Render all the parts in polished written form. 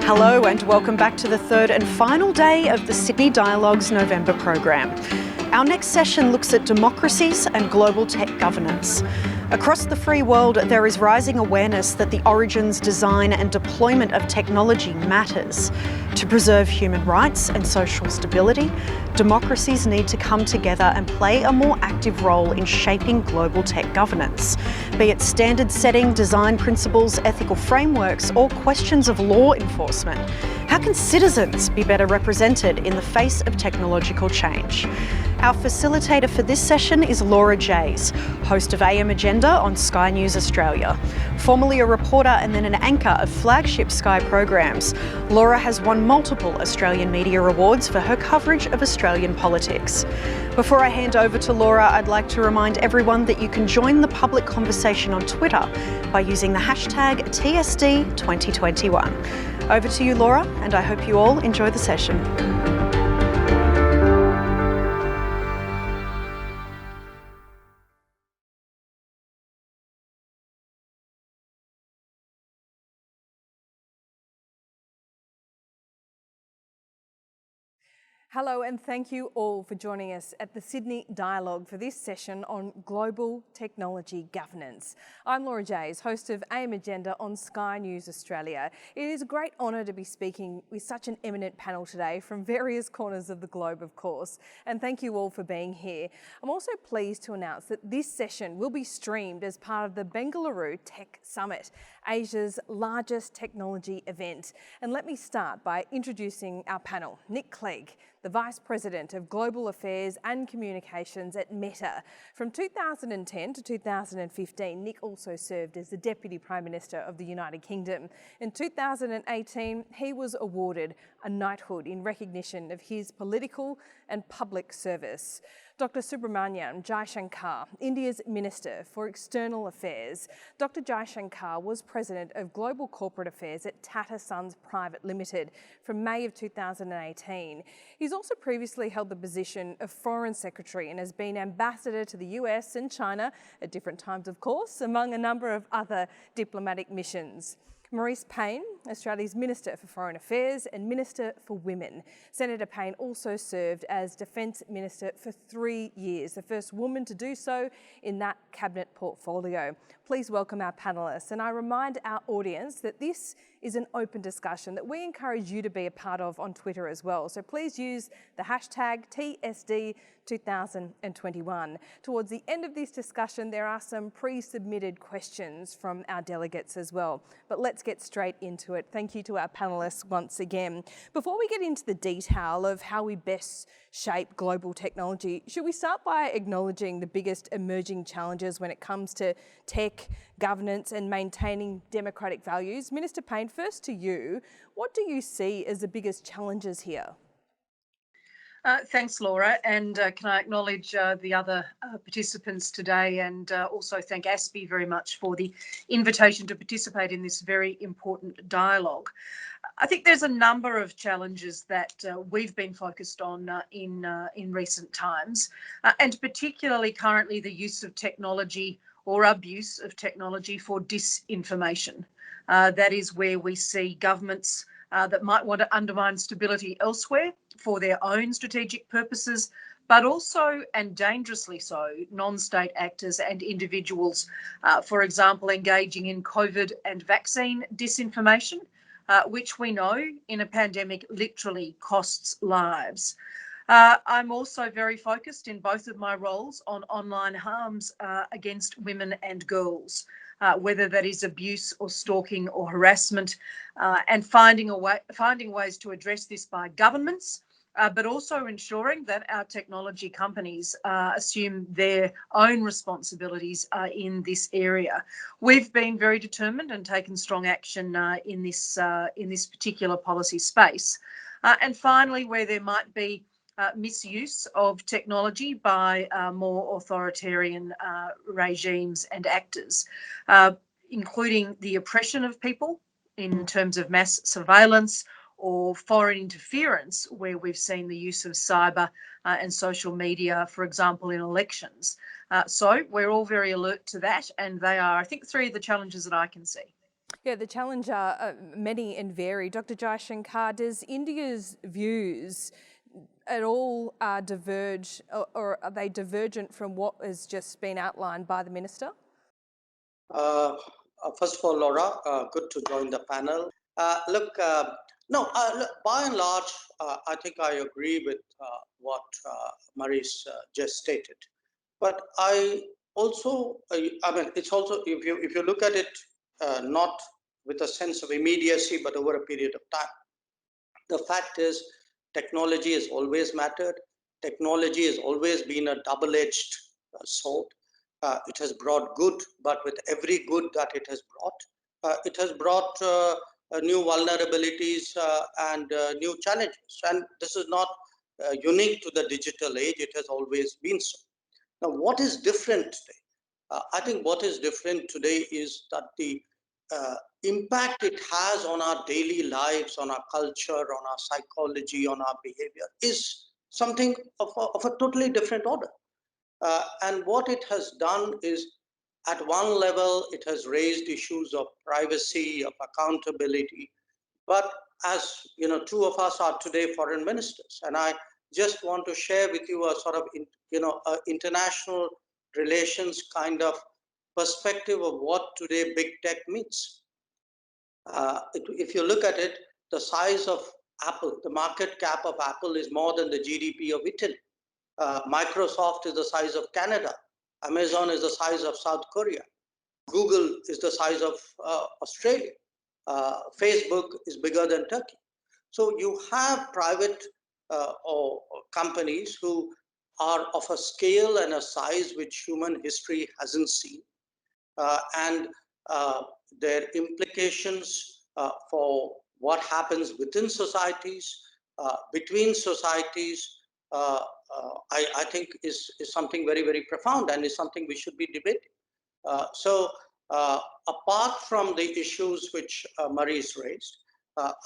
Hello and welcome back to the third and final day of the Sydney Dialogue's November program. Our next session looks at democracies and global tech governance. Across the free world, there is rising awareness that the origins, design and deployment of technology matters. To preserve human rights and social stability, democracies need to come together and play a more active role in shaping global tech governance, be it standard setting, design principles, ethical frameworks, or questions of law enforcement. How can citizens be better represented in the face of technological change? Our facilitator for this session is Laura Jays, host of AM Agenda on Sky News Australia. Formerly a reporter and then an anchor of flagship Sky programs, Laura has won multiple Australian media awards for her coverage of Australian politics. Before I hand over to Laura, I'd like to remind everyone that you can join the public conversation on Twitter by using the hashtag TSD2021. Over to you, Laura, and I hope you all enjoy the session. Hello and thank you all for joining us at the Sydney Dialogue for this session on global technology governance. I'm Laura Jays, host of AM Agenda on Sky News Australia. It is a great honour to be speaking with such an eminent panel today from various corners of the globe, of course, and thank you all for being here. I'm also pleased to announce that this session will be streamed as part of the Bengaluru Tech Summit, Asia's largest technology event. And let me start by introducing our panel. Nick Clegg, the Vice President of Global Affairs and Communications at Meta. From 2010 to 2015, Nick also served as the Deputy Prime Minister of the United Kingdom. In 2018, he was awarded a knighthood in recognition of his political and public service. Dr. Subrahmanyam Jaishankar, India's Minister for External Affairs. Dr. Jaishankar was President of Global Corporate Affairs at Tata Sons Private Limited from May of 2018. He's also previously held the position of Foreign Secretary and has been Ambassador to the US and China at different times, of course, among a number of other diplomatic missions. Marise Payne, Australia's Minister for Foreign Affairs and Minister for Women. Senator Payne also served as Defence Minister for 3 years, the first woman to do so in that cabinet portfolio. Please welcome our panellists, and I remind our audience that this is an open discussion that we encourage you to be a part of on Twitter as well. So please use the hashtag TSD2021. Towards the end of this discussion, there are some pre-submitted questions from our delegates as well. But let's get straight into it. Thank you to our panellists once again. Before we get into the detail of how we best shape global technology, should we start by acknowledging the biggest emerging challenges when it comes to tech, governance and maintaining democratic values? Minister Payne, first to you, what do you see as the biggest challenges here? Thanks, Laura, and can I acknowledge the other participants today, and also thank ASPI very much for the invitation to participate in this very important dialogue. I think there's a number of challenges that we've been focused on in recent times, and particularly currently the use of technology or abuse of technology for disinformation. That is where we see governments that might want to undermine stability elsewhere for their own strategic purposes, but also, and dangerously so, non-state actors and individuals, for example, engaging in COVID and vaccine disinformation, which we know in a pandemic literally costs lives. I'm also very focused in both of my roles on online harms against women and girls, whether that is abuse or stalking or harassment, and finding ways to address this by governments, but also ensuring that our technology companies assume their own responsibilities in this area. We've been very determined and taken strong action in this particular policy space. And finally, where there might be misuse of technology by more authoritarian regimes and actors, including the oppression of people in terms of mass surveillance or foreign interference, where we've seen the use of cyber and social media, for example, in elections. So we're all very alert to that, and they are, I think, three of the challenges that I can see. Yeah, the challenges are many and varied. Dr. Jaishankar, does India's views at all diverge, or are they divergent from what has just been outlined by the Minister? First of all, Laura, good to join the panel. Look, by and large, I think I agree with what Marise just stated. But I also, I mean, it's also, if you look at it not with a sense of immediacy, but over a period of time, the fact is technology has always mattered. Technology has always been a double-edged sword. It has brought good, but with every good that it has brought new vulnerabilities and new challenges. And this is not unique to the digital age. It has always been so. Now, what is different today? I think what is different today is that the impact it has on our daily lives, on our culture, on our psychology, on our behavior is something of a totally different order. And what it has done is, at one level, it has raised issues of privacy, of accountability. But as you know, two of us are today foreign ministers, and I just want to share with you a sort of international relations kind of perspective of what today big tech means. If you look at it, the size of Apple, the market cap of Apple is more than the GDP of Italy. Microsoft is the size of Canada. Amazon is the size of South Korea. Google is the size of Australia. Facebook is bigger than Turkey. So you have private or companies who are of a scale and a size which human history hasn't seen. And their implications for what happens within societies, between societies, I think is something very, very profound and is something we should be debating. So apart from the issues which Marise raised,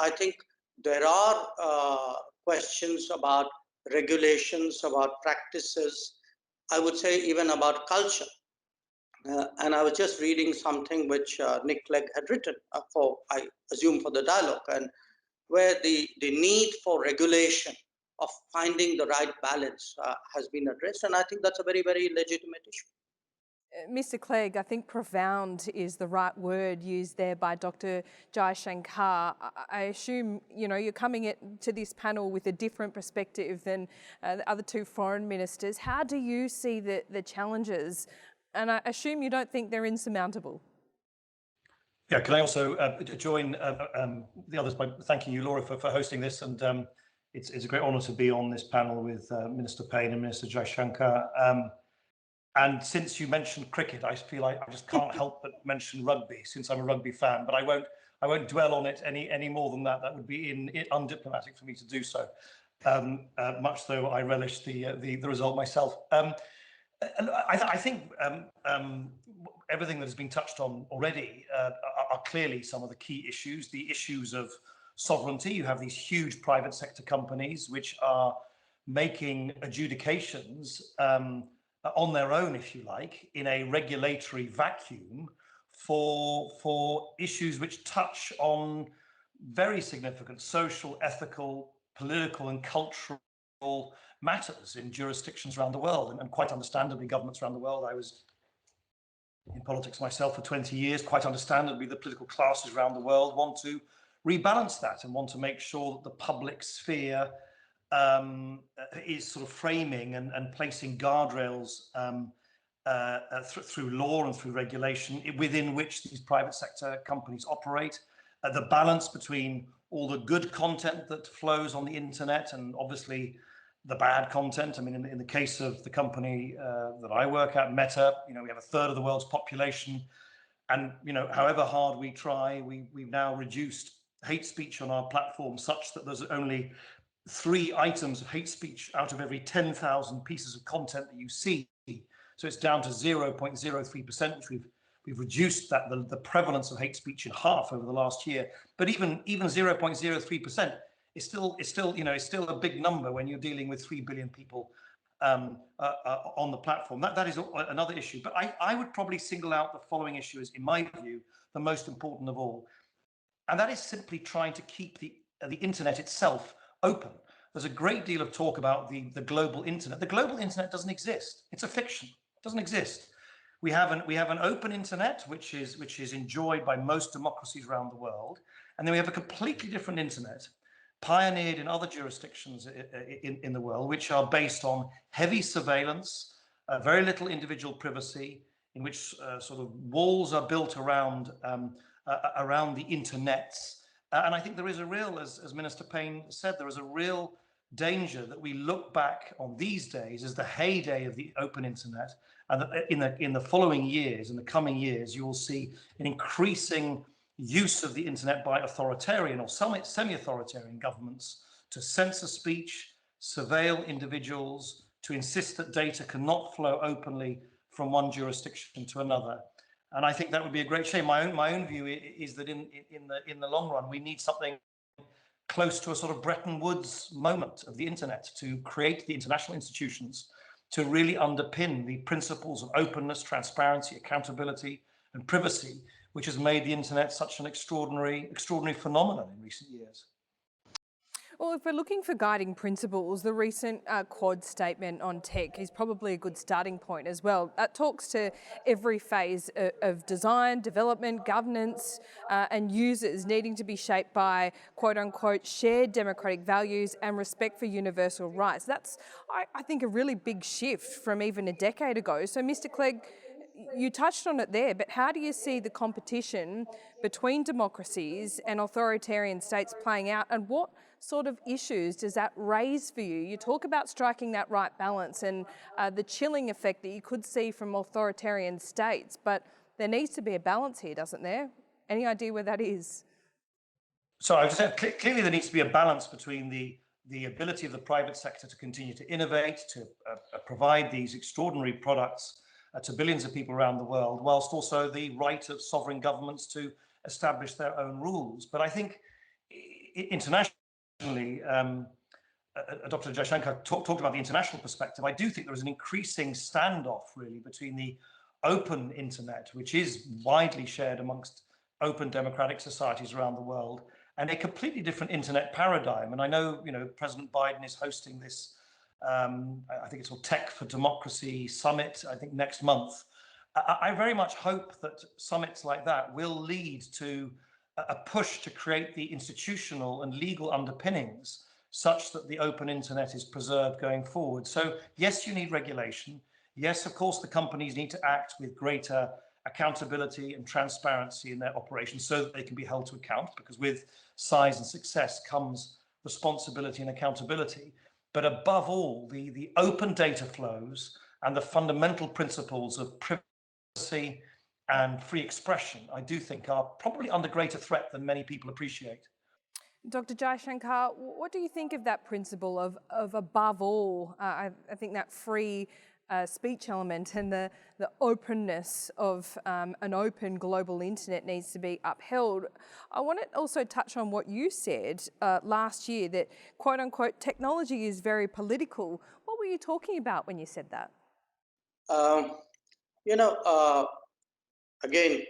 I think there are questions about regulations, about practices, I would say even about culture. And I was just reading something which Nick Clegg had written for, I assume, for the dialogue, and where the need for regulation of finding the right balance has been addressed. And I think that's a very, very legitimate issue. Mr. Clegg, I think profound is the right word used there by Dr. Jaishankar. I assume, you know, you're coming to this panel with a different perspective than the other two foreign ministers. How do you see the challenges? And I assume you don't think they're insurmountable. Yeah, can I also join the others by thanking you, Laura, for hosting this. And it's a great honour to be on this panel with Minister Payne and Minister Jaishankar. And since you mentioned cricket, I feel like I just can't help but mention rugby, since I'm a rugby fan. But I won't dwell on it any more than that. That would be undiplomatic for me to do so. Much though I relish the result myself. I think everything that has been touched on already are clearly some of the key issues. The issues of sovereignty. You have these huge private sector companies which are making adjudications on their own, if you like, in a regulatory vacuum for issues which touch on very significant social, ethical, political and cultural matters in jurisdictions around the world, and quite understandably governments around the world. I was in politics myself for 20 years. Quite understandably, the political classes around the world want to rebalance that and want to make sure that the public sphere is sort of framing and placing guardrails through law and through regulation within which these private sector companies operate. The balance between all the good content that flows on the internet and obviously the bad content. I mean, in the case of the company that I work at, Meta, you know, we have a third of the world's population, and you know, however hard we try, we've now reduced hate speech on our platform such that there's only 3 items of hate speech out of every 10,000 pieces of content that you see. So it's down to 0.03%, which we've reduced that the prevalence of hate speech in half over the last year. But even 0.03% is still, you know, it's still a big number when you're dealing with 3 billion people on the platform. That is another issue. But I would probably single out the following issue as, in my view, the most important of all. And that is simply trying to keep the internet itself open. There's a great deal of talk about the global internet. The global internet doesn't exist. It's a fiction. It doesn't exist. We have an open internet, which is enjoyed by most democracies around the world. And then we have a completely different internet, pioneered in other jurisdictions in the world, which are based on heavy surveillance, very little individual privacy, in which sort of walls are built around the internets. And I think there is a real, as Minister Payne said, there is a real danger that we look back on these days as the heyday of the open internet, and that in the following years, in the coming years, you will see an increasing use of the internet by authoritarian or semi-authoritarian governments to censor speech, surveil individuals, to insist that data cannot flow openly from one jurisdiction to another. And I think that would be a great shame. My own view is that in the long run, we need something close to a sort of Bretton Woods moment of the internet to create the international institutions to really underpin the principles of openness, transparency, accountability, and privacy, which has made the internet such an extraordinary phenomenon in recent years. Well, if we're looking for guiding principles, the recent Quad statement on tech is probably a good starting point as well. That talks to every phase of design, development, governance, and users needing to be shaped by quote unquote shared democratic values and respect for universal rights. That's, I think, a really big shift from even a decade ago. So, Mr. Clegg, you touched on it there, but how do you see the competition between democracies and authoritarian states playing out, and what sort of issues does that raise for you? You talk about striking that right balance and the chilling effect that you could see from authoritarian states, but there needs to be a balance here, doesn't there? Any idea where that is? So I would say clearly there needs to be a balance between the ability of the private sector to continue to innovate, to provide these extraordinary products to billions of people around the world, whilst also the right of sovereign governments to establish their own rules. But I think internationally, Dr. Jaishankar talked about the international perspective. I do think there is an increasing standoff really between the open internet, which is widely shared amongst open democratic societies around the world, and a completely different internet paradigm. And I know, President Biden is hosting this, I think it's called Tech for Democracy Summit, I think next month. I very much hope that summits like that will lead to a push to create the institutional and legal underpinnings such that the open internet is preserved going forward. So yes, you need regulation. Yes, of course, the companies need to act with greater accountability and transparency in their operations so that they can be held to account, because with size and success comes responsibility and accountability. But above all, the open data flows and the fundamental principles of privacy and free expression, I do think, are probably under greater threat than many people appreciate. Dr. Jaishankar, what do you think of that principle of above all? I think that free speech element and the openness of an open global internet needs to be upheld. I want to also touch on what you said last year, that quote unquote technology is very political. What were you talking about when you said that? Again,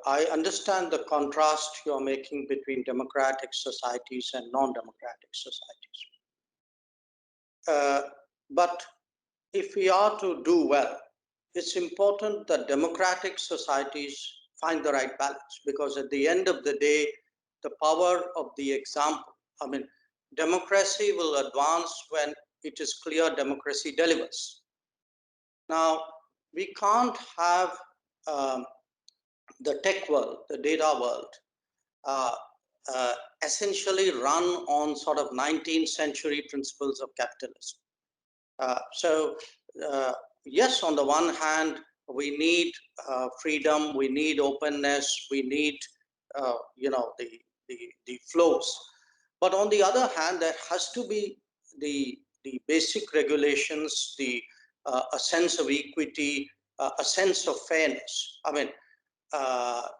I understand the contrast you're making between democratic societies and non-democratic societies. But if we are to do well, it's important that democratic societies find the right balance, because at the end of the day, the power of the example, democracy will advance when it is clear democracy delivers. Now, we can't have the tech world, the data world, essentially run on sort of 19th century principles of capitalism. Yes, on the one hand, we need freedom, we need openness, we need the flows. But on the other hand, there has to be the basic regulations, a sense of equity, a sense of fairness.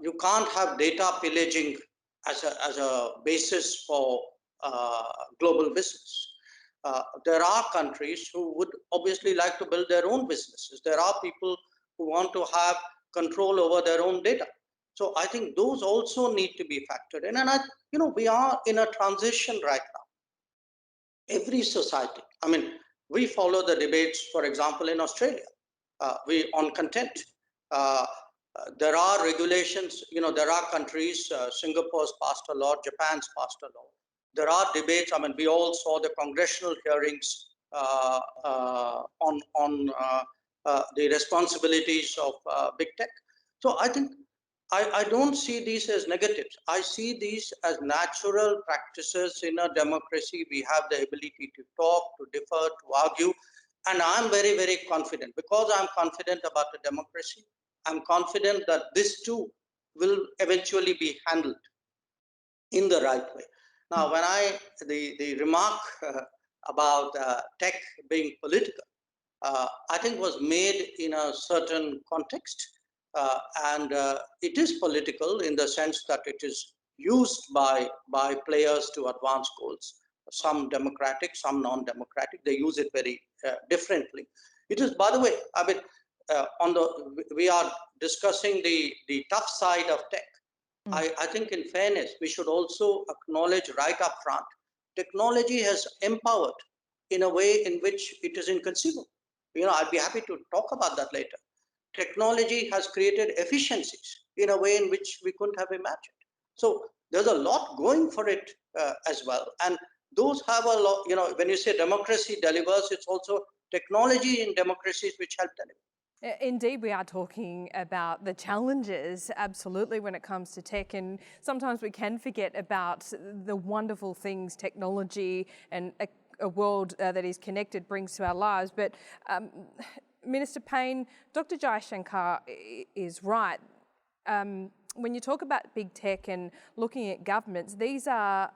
You can't have data pillaging as a basis for global business. There are countries who would obviously like to build their own businesses. There are people who want to have control over their own data. So I think those also need to be factored in. And we are in a transition right now. Every society, we follow the debates, for example, in Australia, on content. There are regulations, there are countries, Singapore's passed a law, Japan's passed a law. There are debates. We all saw the congressional hearings on the responsibilities of big tech. So I think I don't see these as negatives. I see these as natural practices in a democracy. We have the ability to talk, to differ, to argue. And I'm very, very confident. Because I'm confident about the democracy, I'm confident that this too will eventually be handled in the right way. Now, when the remark about tech being political, I think was made in a certain context. And it is political in the sense that it is used by players to advance goals. Some democratic, some non-democratic. They use it very differently. It is, by the way, we are discussing the tough side of tech. I think in fairness, we should also acknowledge right up front, technology has empowered in a way in which it is inconceivable. I'd be happy to talk about that later. Technology has created efficiencies in a way in which we couldn't have imagined. So there's a lot going for it as well. And those have a lot, when you say democracy delivers, it's also technology in democracies which help deliver. Indeed, we are talking about the challenges, absolutely, when it comes to tech, and sometimes we can forget about the wonderful things technology and a world that is connected brings to our lives. But Minister Payne, Dr. Jaishankar is right. When you talk about big tech and looking at governments, these are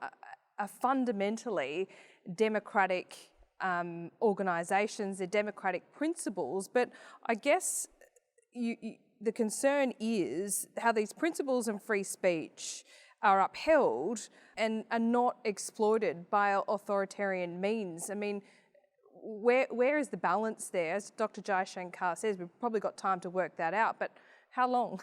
fundamentally democratic organisations, they're democratic principles, but I guess the concern is how these principles and free speech are upheld and are not exploited by authoritarian means. Where is the balance there? As Dr. Jaishankar says, we've probably got time to work that out, but how long?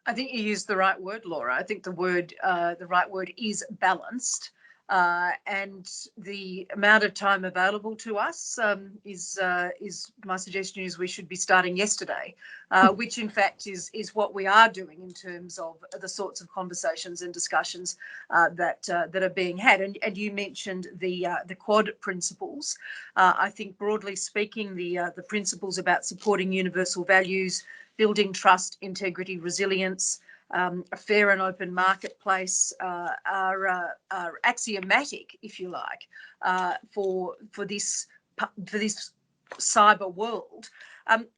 I think you used the right word, Laura. I think the right word is balanced. And the amount of time available to us is my suggestion is we should be starting yesterday, which in fact is what we are doing in terms of the sorts of conversations and discussions that are being had. And you mentioned the Quad principles. I think broadly speaking, the principles about supporting universal values, building trust, integrity, resilience, a fair and open marketplace are axiomatic, if you like, for this cyber world.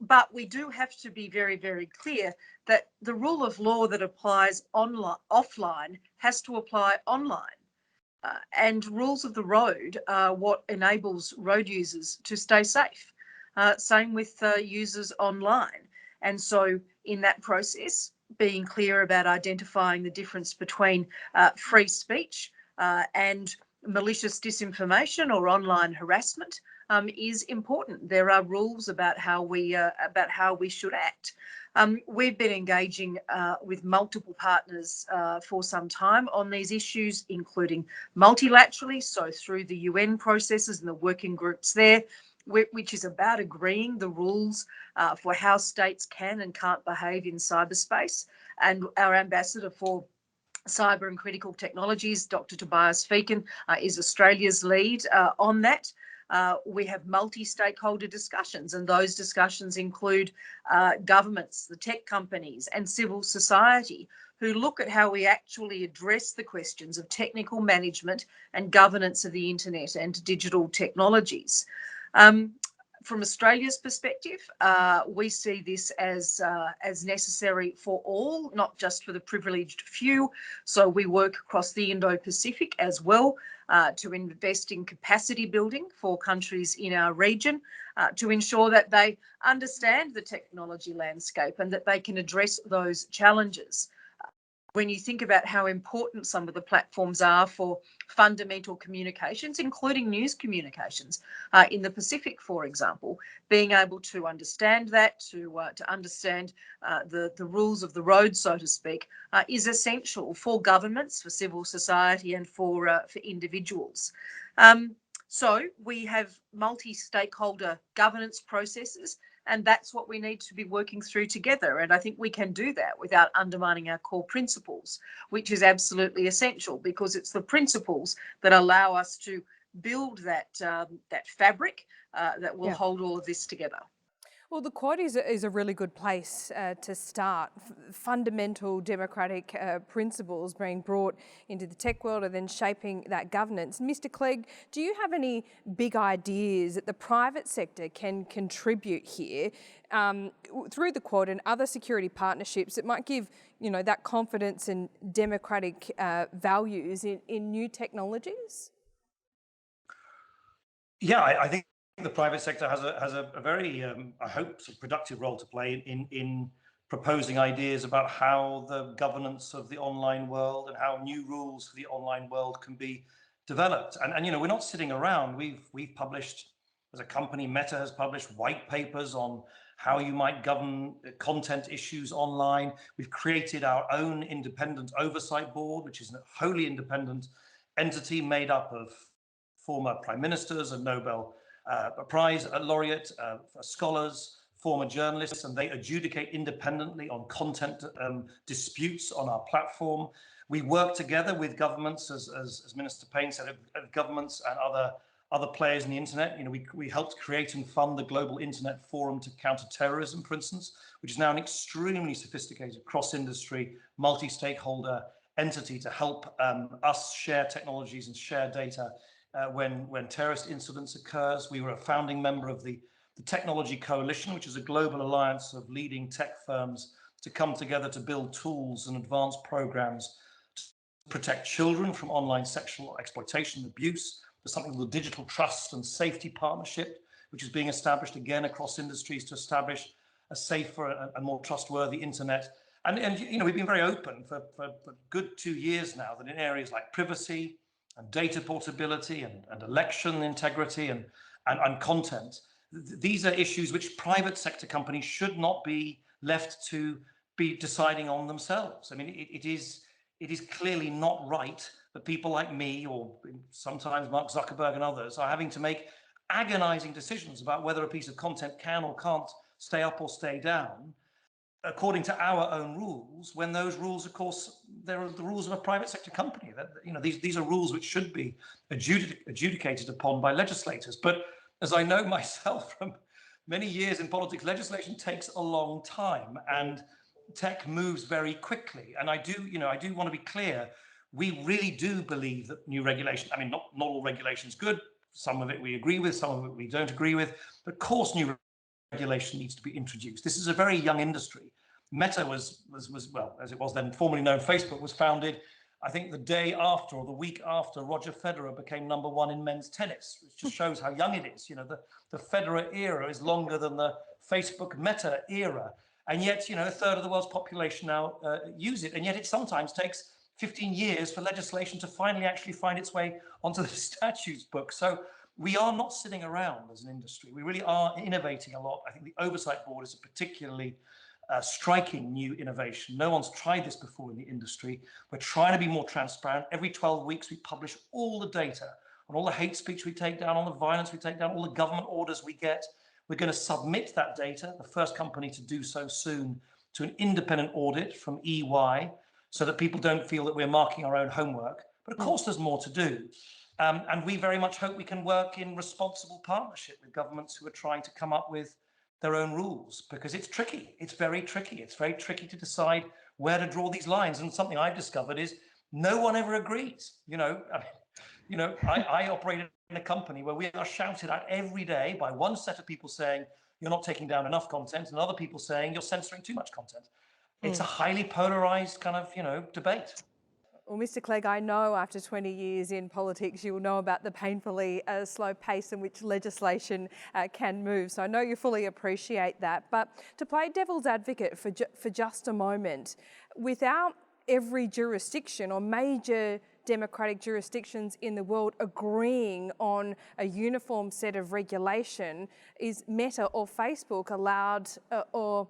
But we do have to be very, very clear that the rule of law that applies offline has to apply online. And rules of the road are what enables road users to stay safe. Same with users online. And so in that process, being clear about identifying the difference between free speech and malicious disinformation or online harassment is important. There are rules about how we should act. We've been engaging with multiple partners for some time on these issues, including multilaterally, so through the UN processes and the working groups there, which is about agreeing the rules for how states can and can't behave in cyberspace. And our ambassador for cyber and critical technologies, Dr. Tobias Feakin, is Australia's lead on that. We have multi-stakeholder discussions, and those discussions include governments, the tech companies, and civil society, who look at how we actually address the questions of technical management and governance of the internet and digital technologies. From Australia's perspective, we see this as necessary for all, not just for the privileged few. So we work across the Indo Pacific as well to invest in capacity building for countries in our region to ensure that they understand the technology landscape and that they can address those challenges. When you think about how important some of the platforms are for fundamental communications, including news communications in the Pacific, for example, being able to understand that, to understand the rules of the road, so to speak, is essential for governments, for civil society, and for individuals. So we have multi-stakeholder governance processes, and that's what we need to be working through together. And I think we can do that without undermining our core principles, which is absolutely essential, because it's the principles that allow us to build that fabric that will hold all of this together. Well, the Quad is a really good place to start. Fundamental democratic principles being brought into the tech world and then shaping that governance. Mr. Clegg, do you have any big ideas that the private sector can contribute here through the Quad and other security partnerships that might give, you know, that confidence and democratic values in new technologies? Yeah, I think the private sector has a very, I hope, productive role to play in proposing ideas about how the governance of the online world and how new rules for the online world can be developed. And you know, we're not sitting around. We've published, as a company, Meta has published white papers on how you might govern content issues online. We've created our own independent oversight board, which is a wholly independent entity made up of former prime ministers and Nobel Prize laureate, scholars, former journalists, and they adjudicate independently on content disputes on our platform. We work together with governments, as Minister Payne said, of governments and other players in the internet. You know, we helped create and fund the Global Internet Forum to Counter Terrorism, for instance, which is now an extremely sophisticated cross-industry, multi-stakeholder entity to help us share technologies and share data when terrorist incidents occurs. We were a founding member of the Technology Coalition, which is a global alliance of leading tech firms to come together to build tools and advanced programs to protect children from online sexual exploitation and abuse. There's something called the Digital Trust and Safety Partnership, which is being established again across industries to establish a safer and more trustworthy internet. And you know, we've been very open for a good 2 years now that in areas like privacy and data portability and election integrity and content, these are issues which private sector companies should not be left to be deciding on themselves. I mean, it is clearly not right that people like me, or sometimes Mark Zuckerberg and others, are having to make agonizing decisions about whether a piece of content can or can't stay up or stay down according to our own rules, when those rules, of course, they're the rules of a private sector company. That, you know, these are rules which should be adjudicated upon by legislators. But as I know myself from many years in politics, legislation takes a long time and tech moves very quickly. And I do want to be clear, we really do believe that new regulation, I mean, not all regulation is good. Some of it we agree with, some of it we don't agree with. But of course, new regulation needs to be introduced. This is a very young industry. Meta was well, as it was then formerly known, Facebook was founded, I think, the day after or the week after Roger Federer became #1 in men's tennis, which just shows how young it is. You know, the Federer era is longer than the Facebook Meta era. And yet, you know, a third of the world's population now use it. And yet it sometimes takes 15 years for legislation to finally actually find its way onto the statutes book. So we are not sitting around as an industry. We really are innovating a lot. I think the Oversight Board is a particularly striking new innovation. No one's tried this before in the industry. We're trying to be more transparent. Every 12 weeks, we publish all the data on all the hate speech we take down, on the violence we take down, all the government orders we get. We're going to submit that data, the first company to do so soon, to an independent audit from EY, so that people don't feel that we're marking our own homework. But of course, there's more to do. And we very much hope we can work in responsible partnership with governments who are trying to come up with their own rules, because it's tricky. It's very tricky. It's very tricky to decide where to draw these lines. And something I've discovered is no one ever agrees. I operate in a company where we are shouted at every day by one set of people saying you're not taking down enough content, and other people saying you're censoring too much content. It's a highly polarized kind of, debate. Well, Mr. Clegg, I know after 20 years in politics, you will know about the painfully slow pace in which legislation can move. So I know you fully appreciate that. But to play devil's advocate for just a moment, without every jurisdiction or major democratic jurisdictions in the world agreeing on a uniform set of regulation, is Meta or Facebook allowed or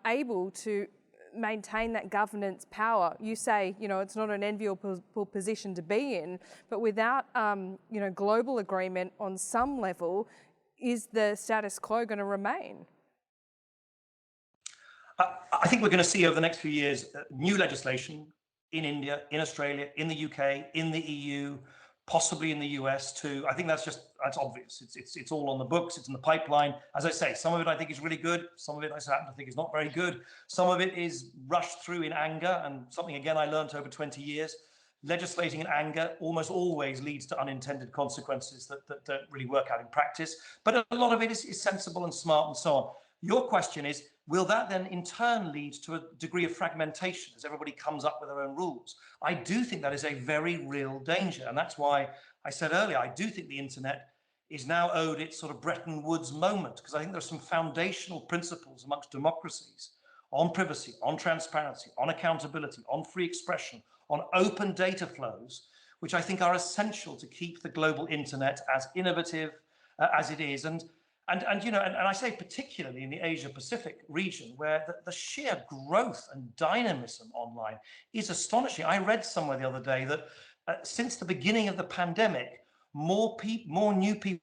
able to maintain that governance power? You say, it's not an enviable position to be in, but without, global agreement on some level, is the status quo going to remain? I think we're going to see over the next few years new legislation in India, in Australia, in the UK, in the EU, possibly in the US too. I think that's obvious. It's all on the books. It's in the pipeline. As I say, some of it I think is really good. Some of it I happen to think is not very good. Some of it is rushed through in anger, and something again I learned over 20 years. Legislating in anger almost always leads to unintended consequences that don't really work out in practice. But a lot of it is sensible and smart and so on. Your question is, will that then in turn lead to a degree of fragmentation as everybody comes up with their own rules? I do think that is a very real danger. And that's why I said earlier, I do think the internet is now owed its sort of Bretton Woods moment, because I think there are some foundational principles amongst democracies on privacy, on transparency, on accountability, on free expression, on open data flows, which I think are essential to keep the global internet as innovative as it is. And I say particularly in the Asia Pacific region, where the sheer growth and dynamism online is astonishing. I read somewhere the other day that since the beginning of the pandemic, more new people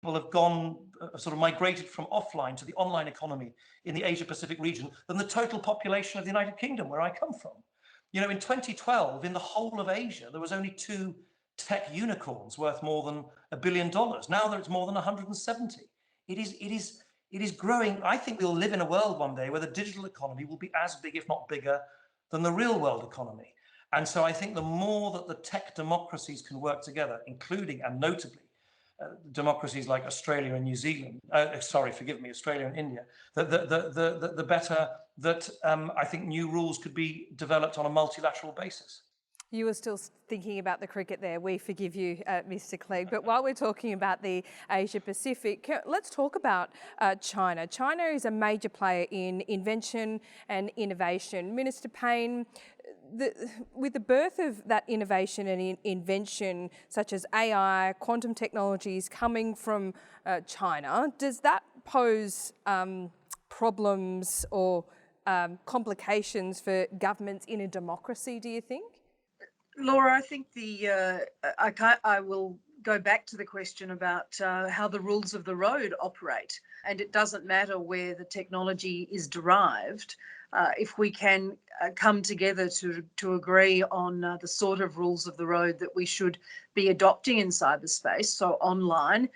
have gone sort of migrated from offline to the online economy in the Asia Pacific region than the total population of the United Kingdom, where I come from. In 2012, in the whole of Asia, there was only 2 tech unicorns worth more than $1 billion. Now there's more than 170. It is growing. I think we'll live in a world one day where the digital economy will be as big, if not bigger, than the real world economy. And so I think the more that the tech democracies can work together, including and notably democracies like Australia and New Zealand, Australia and India, the better that I think new rules could be developed on a multilateral basis. You were still thinking about the cricket there. We forgive you, Mr. Clegg. But while we're talking about the Asia Pacific, let's talk about China. China is a major player in invention and innovation. Minister Payne, with the birth of that innovation and invention, such as AI, quantum technologies coming from China, does that pose problems or complications for governments in a democracy, do you think? Laura, I think I will go back to the question about how the rules of the road operate. And it doesn't matter where the technology is derived. If we can come together to agree on the sort of rules of the road that we should be adopting in cyberspace, so online,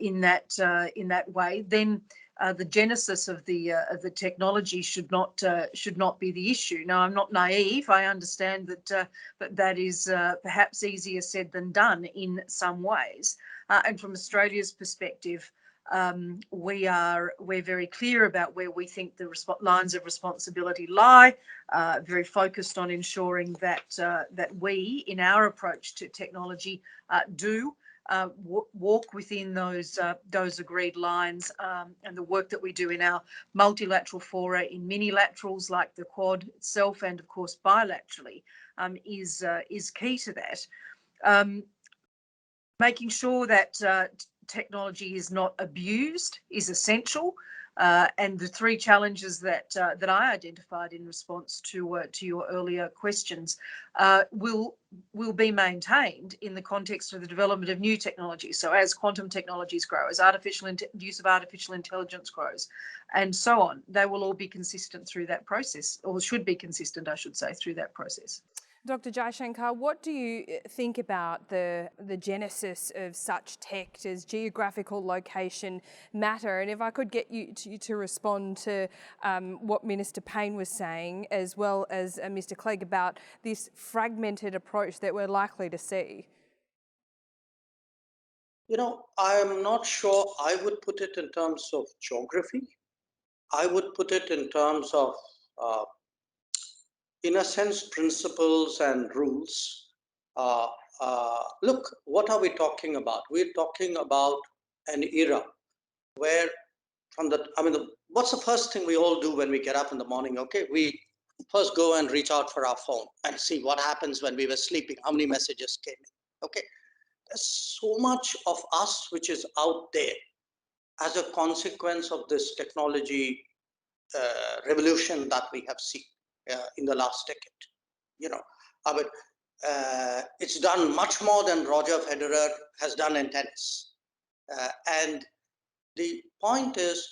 in that way, then the genesis of the technology should not be the issue. Now, I'm not naive. I understand that is perhaps easier said than done in some ways. And from Australia's perspective, we're very clear about where we think the lines of responsibility lie. Very focused on ensuring that we, in our approach to technology, do walk within those agreed lines, and the work that we do in our multilateral fora, in minilaterals like the Quad itself, and of course bilaterally, is key to that. Making sure that technology is not abused is essential. And the 3 challenges that I identified in response to your earlier questions will be maintained in the context of the development of new technology. So as quantum technologies grow, as use of artificial intelligence grows, and so on, they will all be consistent through that process, or should be consistent, I should say, through that process. Dr. Jaishankar, what do you think about the genesis of such tech? Does geographical location matter? And if I could get you to respond to what Minister Payne was saying, as well as Mr. Clegg, about this fragmented approach that we're likely to see. I'm not sure I would put it in terms of geography. I would put it in terms of in a sense, principles and rules. Look, what are we talking about? We're talking about an era where what's the first thing we all do when we get up in the morning? Okay, we first go and reach out for our phone and see what happens when we were sleeping, how many messages came in. Okay, there's so much of us which is out there as a consequence of this technology revolution that we have seen in the last decade. You know, I mean, it's done much more than Roger Federer has done in tennis. And the point is,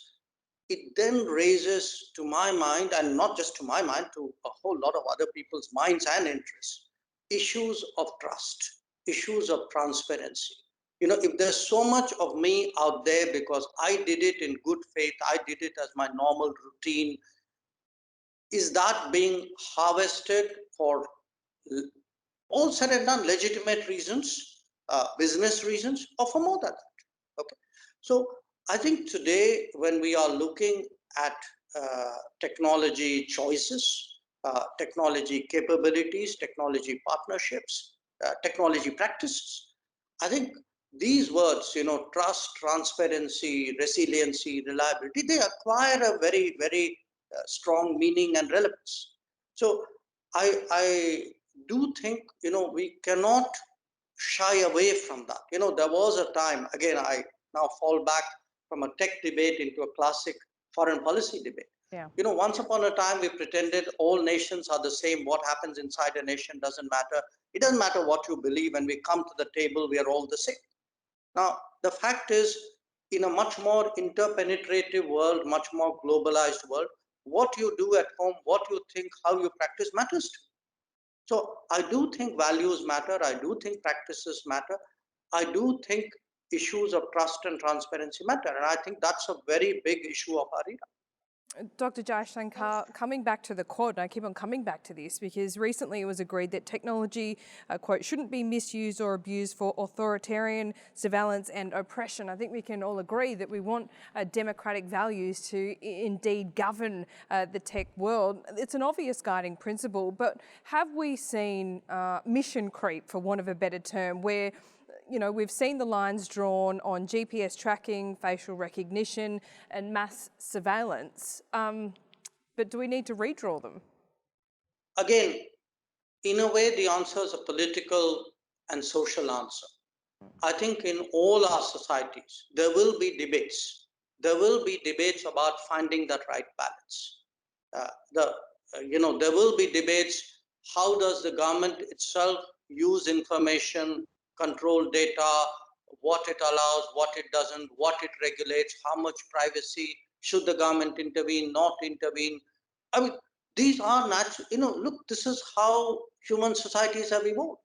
it then raises to my mind, and not just to my mind, to a whole lot of other people's minds and interests, issues of trust, issues of transparency. You know, if there's so much of me out there because I did it in good faith, I did it as my normal routine, is that being harvested for all said and done legitimate reasons, business reasons, or for more than that? Okay, so I think today when we are looking at technology choices, technology capabilities, technology partnerships, technology practices, I think these words, you know, trust, transparency, resiliency, reliability, they acquire a very, very strong meaning and relevance. So I do think, you know, we cannot shy away from that. You know, there was a time, again, I now fall back from a tech debate into a classic foreign policy debate. Yeah. You know, once upon a time, we pretended all nations are the same. What happens inside a nation doesn't matter. It doesn't matter what you believe. When we come to the table, we are all the same. Now, the fact is, in a much more interpenetrative world, much more globalized world, what you do at home, what you think, how you practice matters too. So I do think values matter. I do think practices matter. I do think issues of trust and transparency matter. And I think that's a very big issue of our era. Dr. Jaishankar, coming back to the Quad, and I keep on coming back to this because recently it was agreed that technology, quote, shouldn't be misused or abused for authoritarian surveillance and oppression. I think we can all agree that we want democratic values to indeed govern the tech world. It's an obvious guiding principle, but have we seen mission creep, for want of a better term, where we've seen the lines drawn on GPS tracking, facial recognition and mass surveillance, but do we need to redraw them? Again, in a way, the answer is a political and social answer. I think in all our societies, there will be debates. There will be debates about finding that right balance. There will be debates. How does the government itself use information, control data, what it allows, what it doesn't, what it regulates, how much privacy, should the government intervene, not intervene? I mean, these are natural, look, this is how human societies have evolved,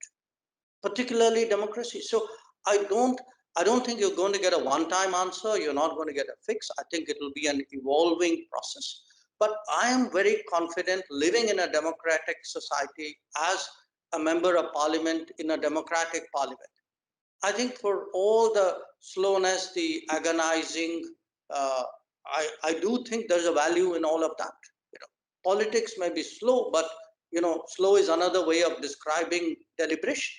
particularly democracy. So I don't think you're going to get a one-time answer. You're not going to get a fix. I think it will be an evolving process. But I am very confident living in a democratic society as a member of parliament in a democratic parliament. I think for all the slowness, the agonizing, I do think there's a value in all of that. Politics may be slow, but slow is another way of describing deliberation.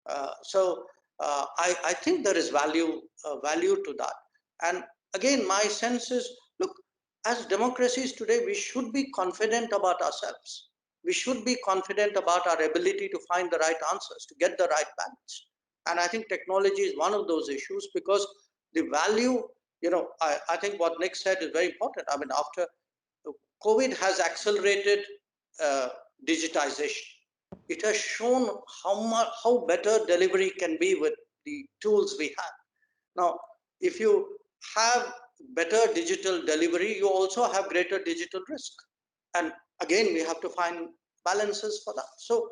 I think there is value to that. And again, my sense is, look, as democracies today, we should be confident about ourselves. We should be confident about our ability to find the right answers, to get the right balance. And I think technology is one of those issues, because the value, I think what Nick said is very important. I mean, after COVID has accelerated digitization. It has shown how better delivery can be with the tools we have. Now, if you have better digital delivery, you also have greater digital risk. And again, we have to find balances for that. So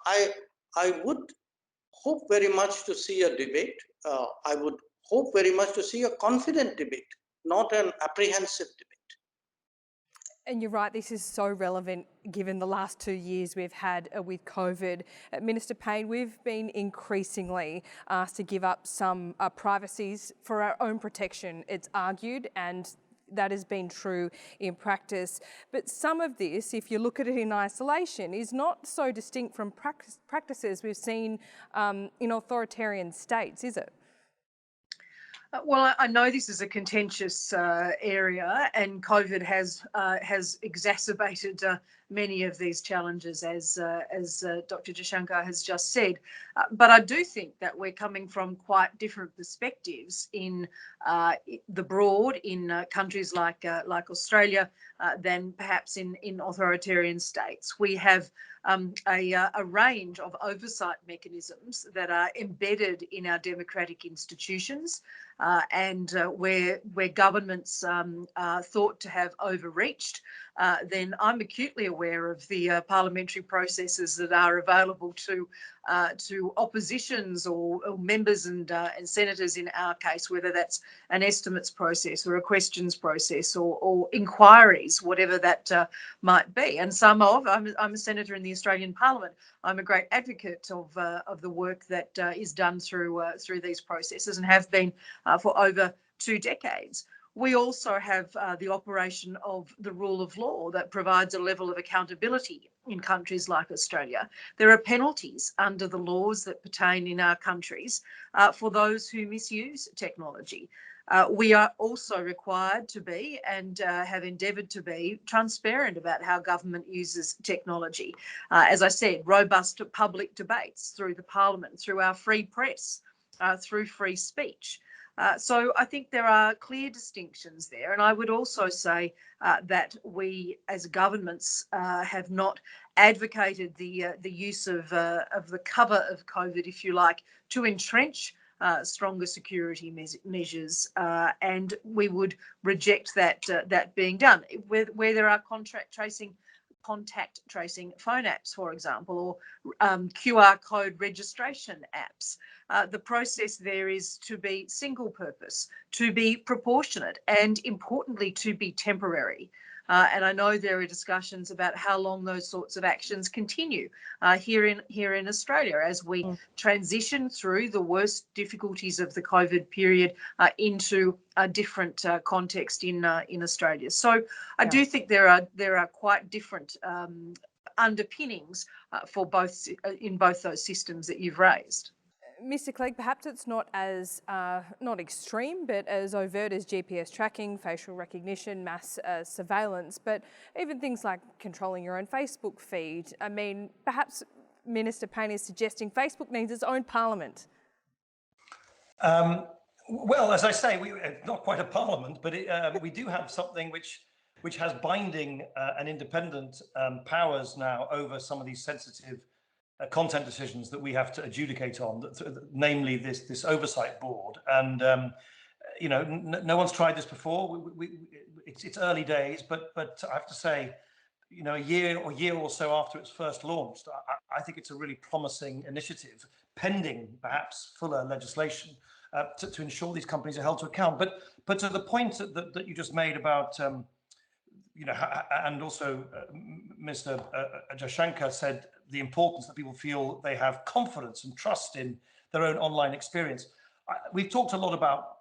I would hope very much to see a debate. I would hope very much to see a confident debate, not an apprehensive debate. And you're right, this is so relevant given the last 2 years we've had with COVID. Minister Payne, we've been increasingly asked to give up some privacies for our own protection, it's argued, and that has been true in practice. But some of this, if you look at it in isolation, is not so distinct from practices we've seen in authoritarian states, is it? Well, I know this is a contentious area, and COVID has exacerbated many of these challenges, as Dr. Jaishankar has just said. But I do think that we're coming from quite different perspectives in the broad, in countries like Australia, than perhaps in authoritarian states. We have a range of oversight mechanisms that are embedded in our democratic institutions, and where governments are thought to have overreached, then I'm acutely aware of the parliamentary processes that are available to oppositions or members and senators in our case, whether that's an estimates process or a questions process or inquiries, whatever that might be. And I'm a senator in the Australian Parliament. I'm a great advocate of the work that is done through these processes and have been for over 2 decades. We also have the operation of the rule of law that provides a level of accountability in countries like Australia. There are penalties under the laws that pertain in our countries for those who misuse technology. We are also required to be, and have endeavoured to be, transparent about how government uses technology. As I said, robust public debates through the Parliament, through our free press, through free speech. So I think there are clear distinctions there. And I would also say that we as governments have not advocated the use of the cover of COVID, if you like, to entrench stronger security measures, and we would reject that being done. Where there are contact tracing phone apps, for example, or QR code registration apps. The process there is to be single purpose, to be proportionate, and importantly, to be temporary. And I know there are discussions about how long those sorts of actions continue here in Australia as we transition through the worst difficulties of the COVID period into a different context in Australia. So I do think there are quite different underpinnings for both in both those systems that you've raised. Mr. Clegg, perhaps it's not as, not extreme, but as overt as GPS tracking, facial recognition, mass surveillance, but even things like controlling your own Facebook feed. I mean, perhaps Minister Payne is suggesting Facebook needs its own parliament. Well, as I say, not quite a parliament, but we do have something which has binding and independent powers now over some of these sensitive content decisions that we have to adjudicate on, namely this oversight board. And no one's tried this before. It's early days, but I have to say, a year or so after it's first launched, I think it's a really promising initiative, pending perhaps fuller legislation to ensure these companies are held to account. But to the point that you just made about and also Mr. Jaishankar said the importance that people feel they have confidence and trust in their own online experience. We've talked a lot about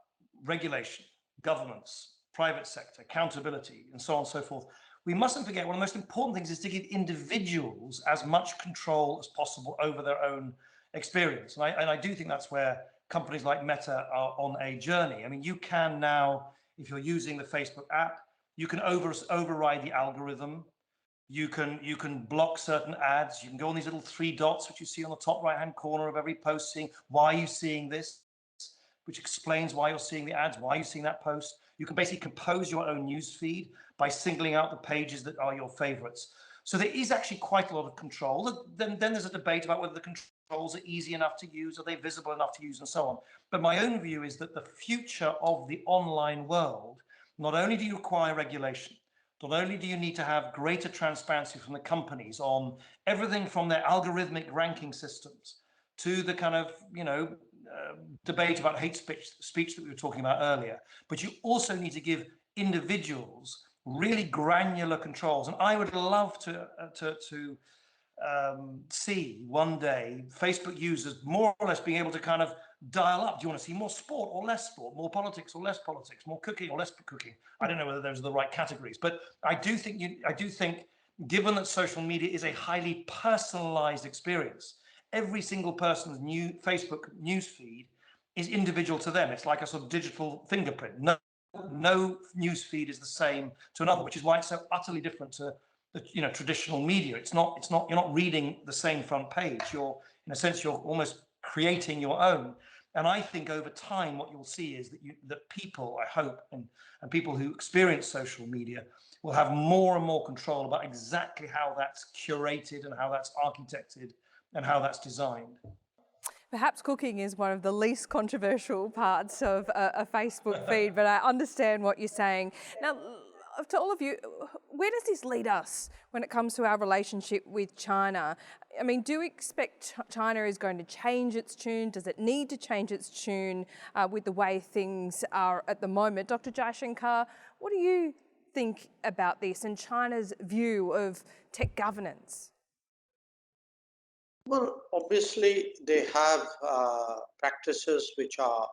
regulation, governance, private sector, accountability, and so on and so forth. We mustn't forget one of the most important things is to give individuals as much control as possible over their own experience. And I do think that's where companies like Meta are on a journey. I mean, you can now, if you're using the Facebook app, you can override the algorithm. You can block certain ads. You can go on these little 3 dots, which you see on the top right-hand corner of every post, seeing why are you seeing this, which explains why you're seeing the ads, why you're seeing that post. You can basically compose your own news feed by singling out the pages that are your favorites. So there is actually quite a lot of control. Then there's a debate about whether the controls are easy enough to use, are they visible enough to use, and so on. But my own view is that the future of the online world, not only do you require regulation, not only do you need to have greater transparency from the companies on everything from their algorithmic ranking systems to the kind of, debate about hate speech that we were talking about earlier, but you also need to give individuals really granular controls. And I would love to see one day Facebook users more or less being able to kind of dial up. Do you want to see more sport or less sport, more politics or less politics, more cooking or less cooking? I don't know whether those are the right categories, but I do think given that social media is a highly personalized experience, every single person's new Facebook newsfeed is individual to them. It's like a sort of digital fingerprint. No newsfeed is the same to another, which is why it's so utterly different to the traditional media. It's not. You're not reading the same front page. You're, in a sense, you're almost creating your own. And I think over time, what you'll see is that people, I hope, and people who experience social media will have more and more control about exactly how that's curated and how that's architected and how that's designed. Perhaps cooking is one of the least controversial parts of a Facebook feed, but I understand what you're saying. Now, to all of you, where does this lead us when it comes to our relationship with China? I mean, do we expect China is going to change its tune? Does it need to change its tune with the way things are at the moment? Dr. Jaishankar, what do you think about this and China's view of tech governance? Well, obviously, they have practices which are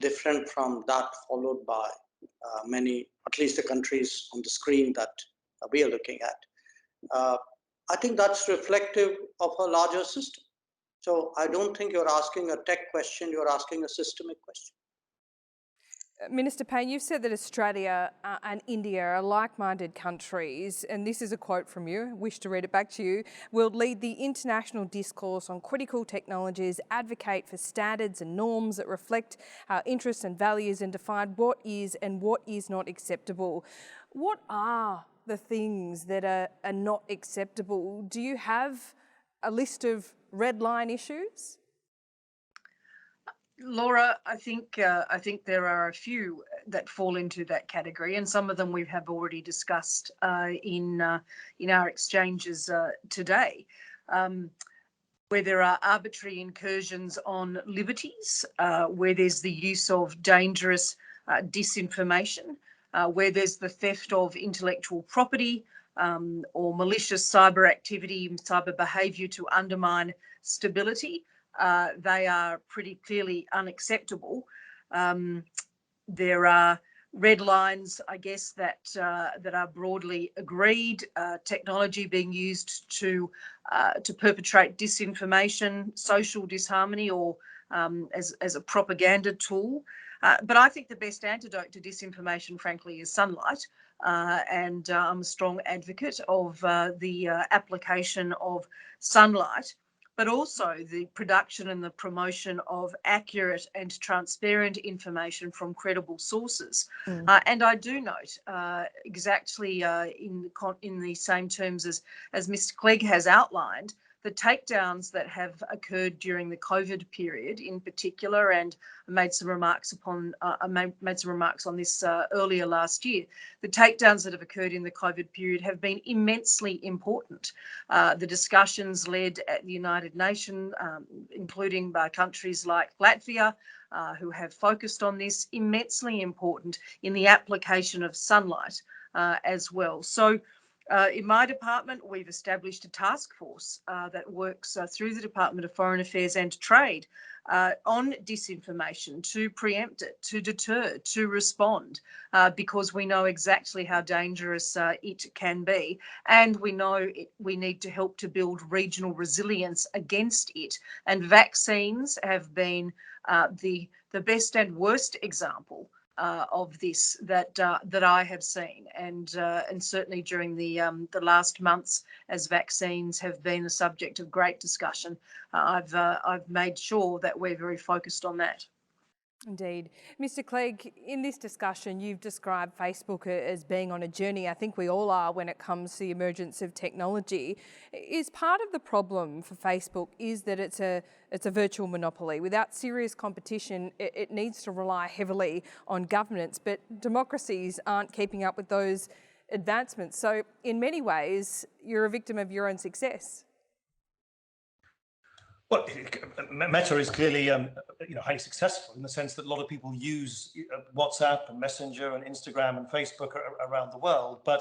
different from that followed by many, at least the countries on the screen that we are looking at. I think that's reflective of a larger system. So I don't think you're asking a tech question, you're asking a systemic question. Minister Payne, you've said that Australia and India are like-minded countries, and this is a quote from you, I wish to read it back to you, will lead the international discourse on critical technologies, advocate for standards and norms that reflect our interests and values and define what is and what is not acceptable. What are the things that are not acceptable? Do you have a list of red line issues? Laura, I think there are a few that fall into that category, and some of them we have already discussed in our exchanges today, where there are arbitrary incursions on liberties, where there's the use of dangerous disinformation, where there's the theft of intellectual property, or malicious cyber activity, cyber behaviour to undermine stability. They are pretty clearly unacceptable. There are red lines, I guess, that are broadly agreed. Technology being used to perpetrate disinformation, social disharmony, or as a propaganda tool. But I think the best antidote to disinformation, frankly, is sunlight. And I'm a strong advocate of the application of sunlight, but also the production and the promotion of accurate and transparent information from credible sources. And I do note exactly in the same terms as Mr. Clegg has outlined, the takedowns that have occurred during the COVID period in particular, and made some remarks on this earlier last year. The takedowns that have occurred in the COVID period have been immensely important. The discussions led at the United Nations, including by countries like Latvia, who have focused on this, immensely important in the application of sunlight as well. So in my department, we've established a task force that works through the Department of Foreign Affairs and Trade on disinformation, to preempt it, to deter, to respond, because we know exactly how dangerous it can be, and we know we need to help to build regional resilience against it. And vaccines have been the best and worst example of this that I have seen, and certainly during the last months, as vaccines have been a subject of great discussion, I've made sure that we're very focused on that. Indeed. Mr. Clegg, in this discussion, you've described Facebook as being on a journey. I think we all are when it comes to the emergence of technology. Is part of the problem for Facebook is that it's a virtual monopoly. Without serious competition, it needs to rely heavily on governance, but democracies aren't keeping up with those advancements. So in many ways, you're a victim of your own success. Well, Meta is clearly, highly successful in the sense that a lot of people use WhatsApp and Messenger and Instagram and Facebook around the world, but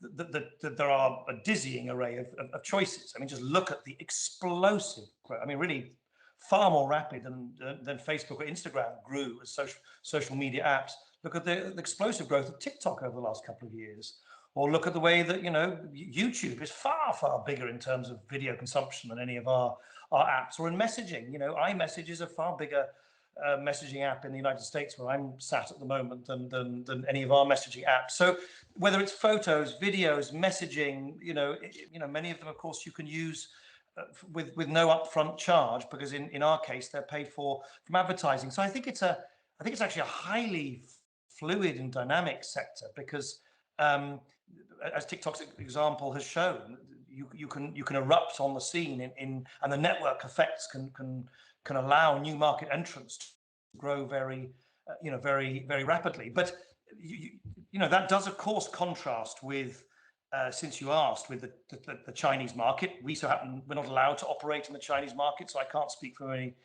there are a dizzying array of choices. I mean, just look at the explosive growth. I mean, really far more rapid than Facebook or Instagram grew as social media apps. Look at the explosive growth of TikTok over the last couple of years. Or look at the way that, YouTube is far, far bigger in terms of video consumption than any of our apps, or in messaging. iMessage is a far bigger messaging app in the United States, where I'm sat at the moment, than any of our messaging apps. So whether it's photos, videos, messaging, many of them, of course, you can use with no upfront charge, because in our case they're paid for from advertising. So I think it's actually a highly fluid and dynamic sector, because as TikTok's example has shown, you can erupt on the scene and the network effects can allow new market entrants to grow very very rapidly. But that does of course contrast with, since you asked, with the Chinese market. We're not allowed to operate in the Chinese market, so I can't speak for any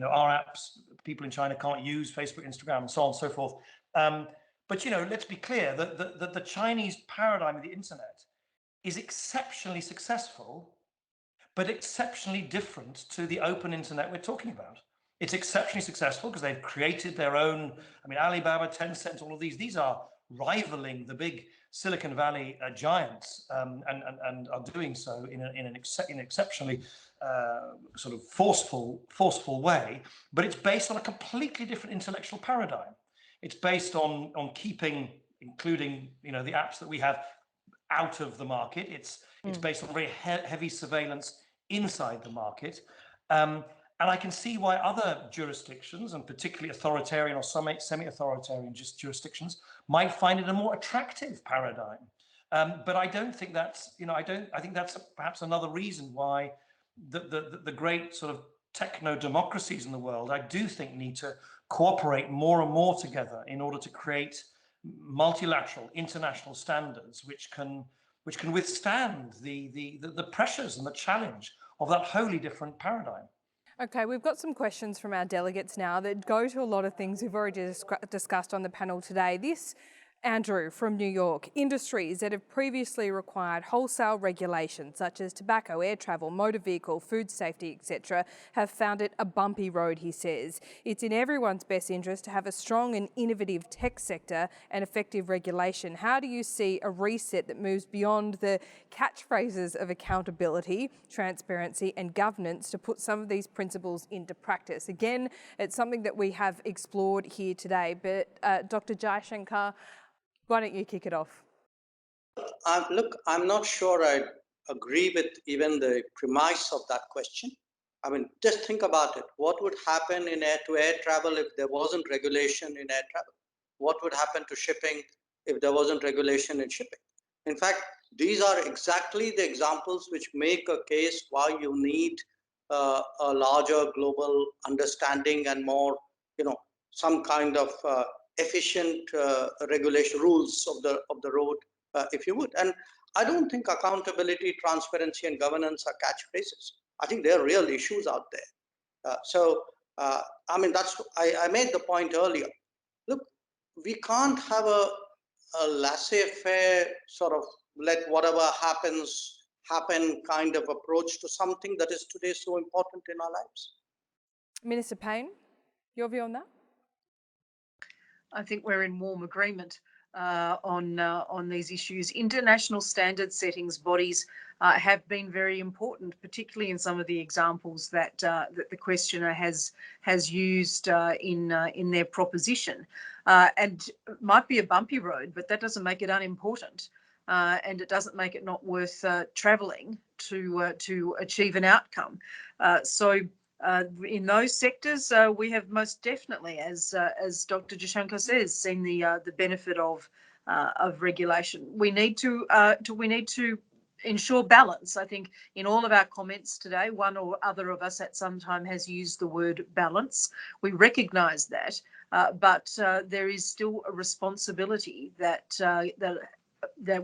our apps. People in China can't use Facebook, Instagram, and so on and so forth. But let's be clear that the Chinese paradigm of the internet is exceptionally successful, but exceptionally different to the open internet we're talking about. It's exceptionally successful because they've created their own. I mean, Alibaba, Tencent, all of these are rivaling the big Silicon Valley giants, and are doing so in an exceptionally sort of forceful way. But it's based on a completely different intellectual paradigm. It's based on keeping, including the apps that we have, out of the market. It's based on very heavy surveillance inside the market. And I can see why other jurisdictions, and particularly authoritarian or semi-authoritarian jurisdictions, might find it a more attractive paradigm. But I don't think that's, I think that's perhaps another reason why the great sort of techno-democracies in the world, I do think, need to cooperate more and more together in order to create multilateral international standards which can withstand the pressures and the challenge of that wholly different paradigm. Okay, we've got some questions from our delegates now that go to a lot of things we've already discussed on the panel today. This, Andrew from New York: industries that have previously required wholesale regulation, such as tobacco, air travel, motor vehicle, food safety, etc., have found it a bumpy road, he says. It's in everyone's best interest to have a strong and innovative tech sector and effective regulation. How do you see a reset that moves beyond the catchphrases of accountability, transparency and governance to put some of these principles into practice? Again, it's something that we have explored here today, but Dr. Jaishankar, why don't you kick it off? Look, I'm not sure I agree with even the premise of that question. I mean, just think about it. What would happen in air-to-air travel if there wasn't regulation in air travel? What would happen to shipping if there wasn't regulation in shipping? In fact, these are exactly the examples which make a case why you need a larger global understanding and more, some kind of efficient regulation rules of the road, if you would. And I don't think accountability, transparency, and governance are catchphrases. I think there are real issues out there. I mean, I made the point earlier. Look, we can't have a laissez-faire sort of let whatever happens happen kind of approach to something that is today so important in our lives. Minister Payne, your view on that? I think we're in warm agreement on these issues. International standard settings bodies have been very important, particularly in some of the examples that the questioner has used in their proposition. And it might be a bumpy road, but that doesn't make it unimportant, and it doesn't make it not worth travelling to achieve an outcome. So in those sectors, we have most definitely, as Dr. Jaishankar says, seen the benefit of regulation. We need to ensure balance. I think in all of our comments today, one or other of us at some time has used the word balance. We recognise that, but there is still a responsibility that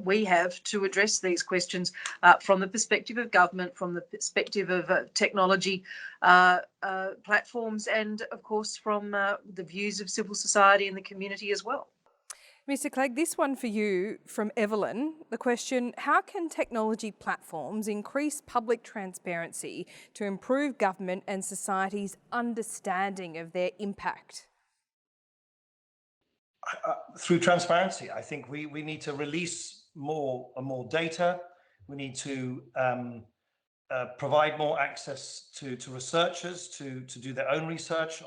we have to address these questions from the perspective of government, from the perspective of technology platforms, and of course from the views of civil society and the community as well. Mr. Clegg, this one for you from Evelyn. The question: how can technology platforms increase public transparency to improve government and society's understanding of their impact? Through transparency. I think we need to release more and more data. We need to provide more access to researchers to do their own research,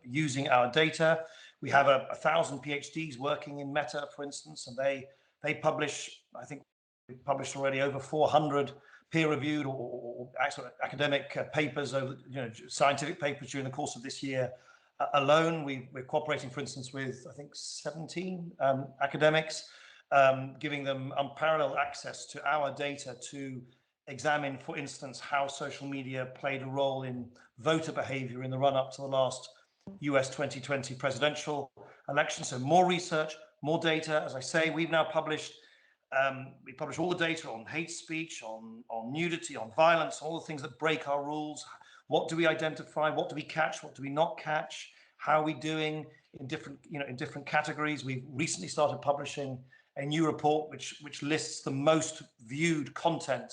using our data. We have 1,000 PhDs working in Meta, for instance, and they publish, I think we've published already over 400 peer-reviewed or academic papers, over scientific papers during the course of this year alone. We're cooperating, for instance, with I think 17 academics, giving them unparalleled access to our data to examine, for instance, how social media played a role in voter behavior in the run-up to the last US 2020 presidential election. So more research, more data. As I say, we've now published we publish all the data on hate speech, on nudity, on violence, all the things that break our rules. What do we identify? What do we catch? What do we not catch? How are we doing in different categories? We've recently started publishing a new report which lists the most viewed content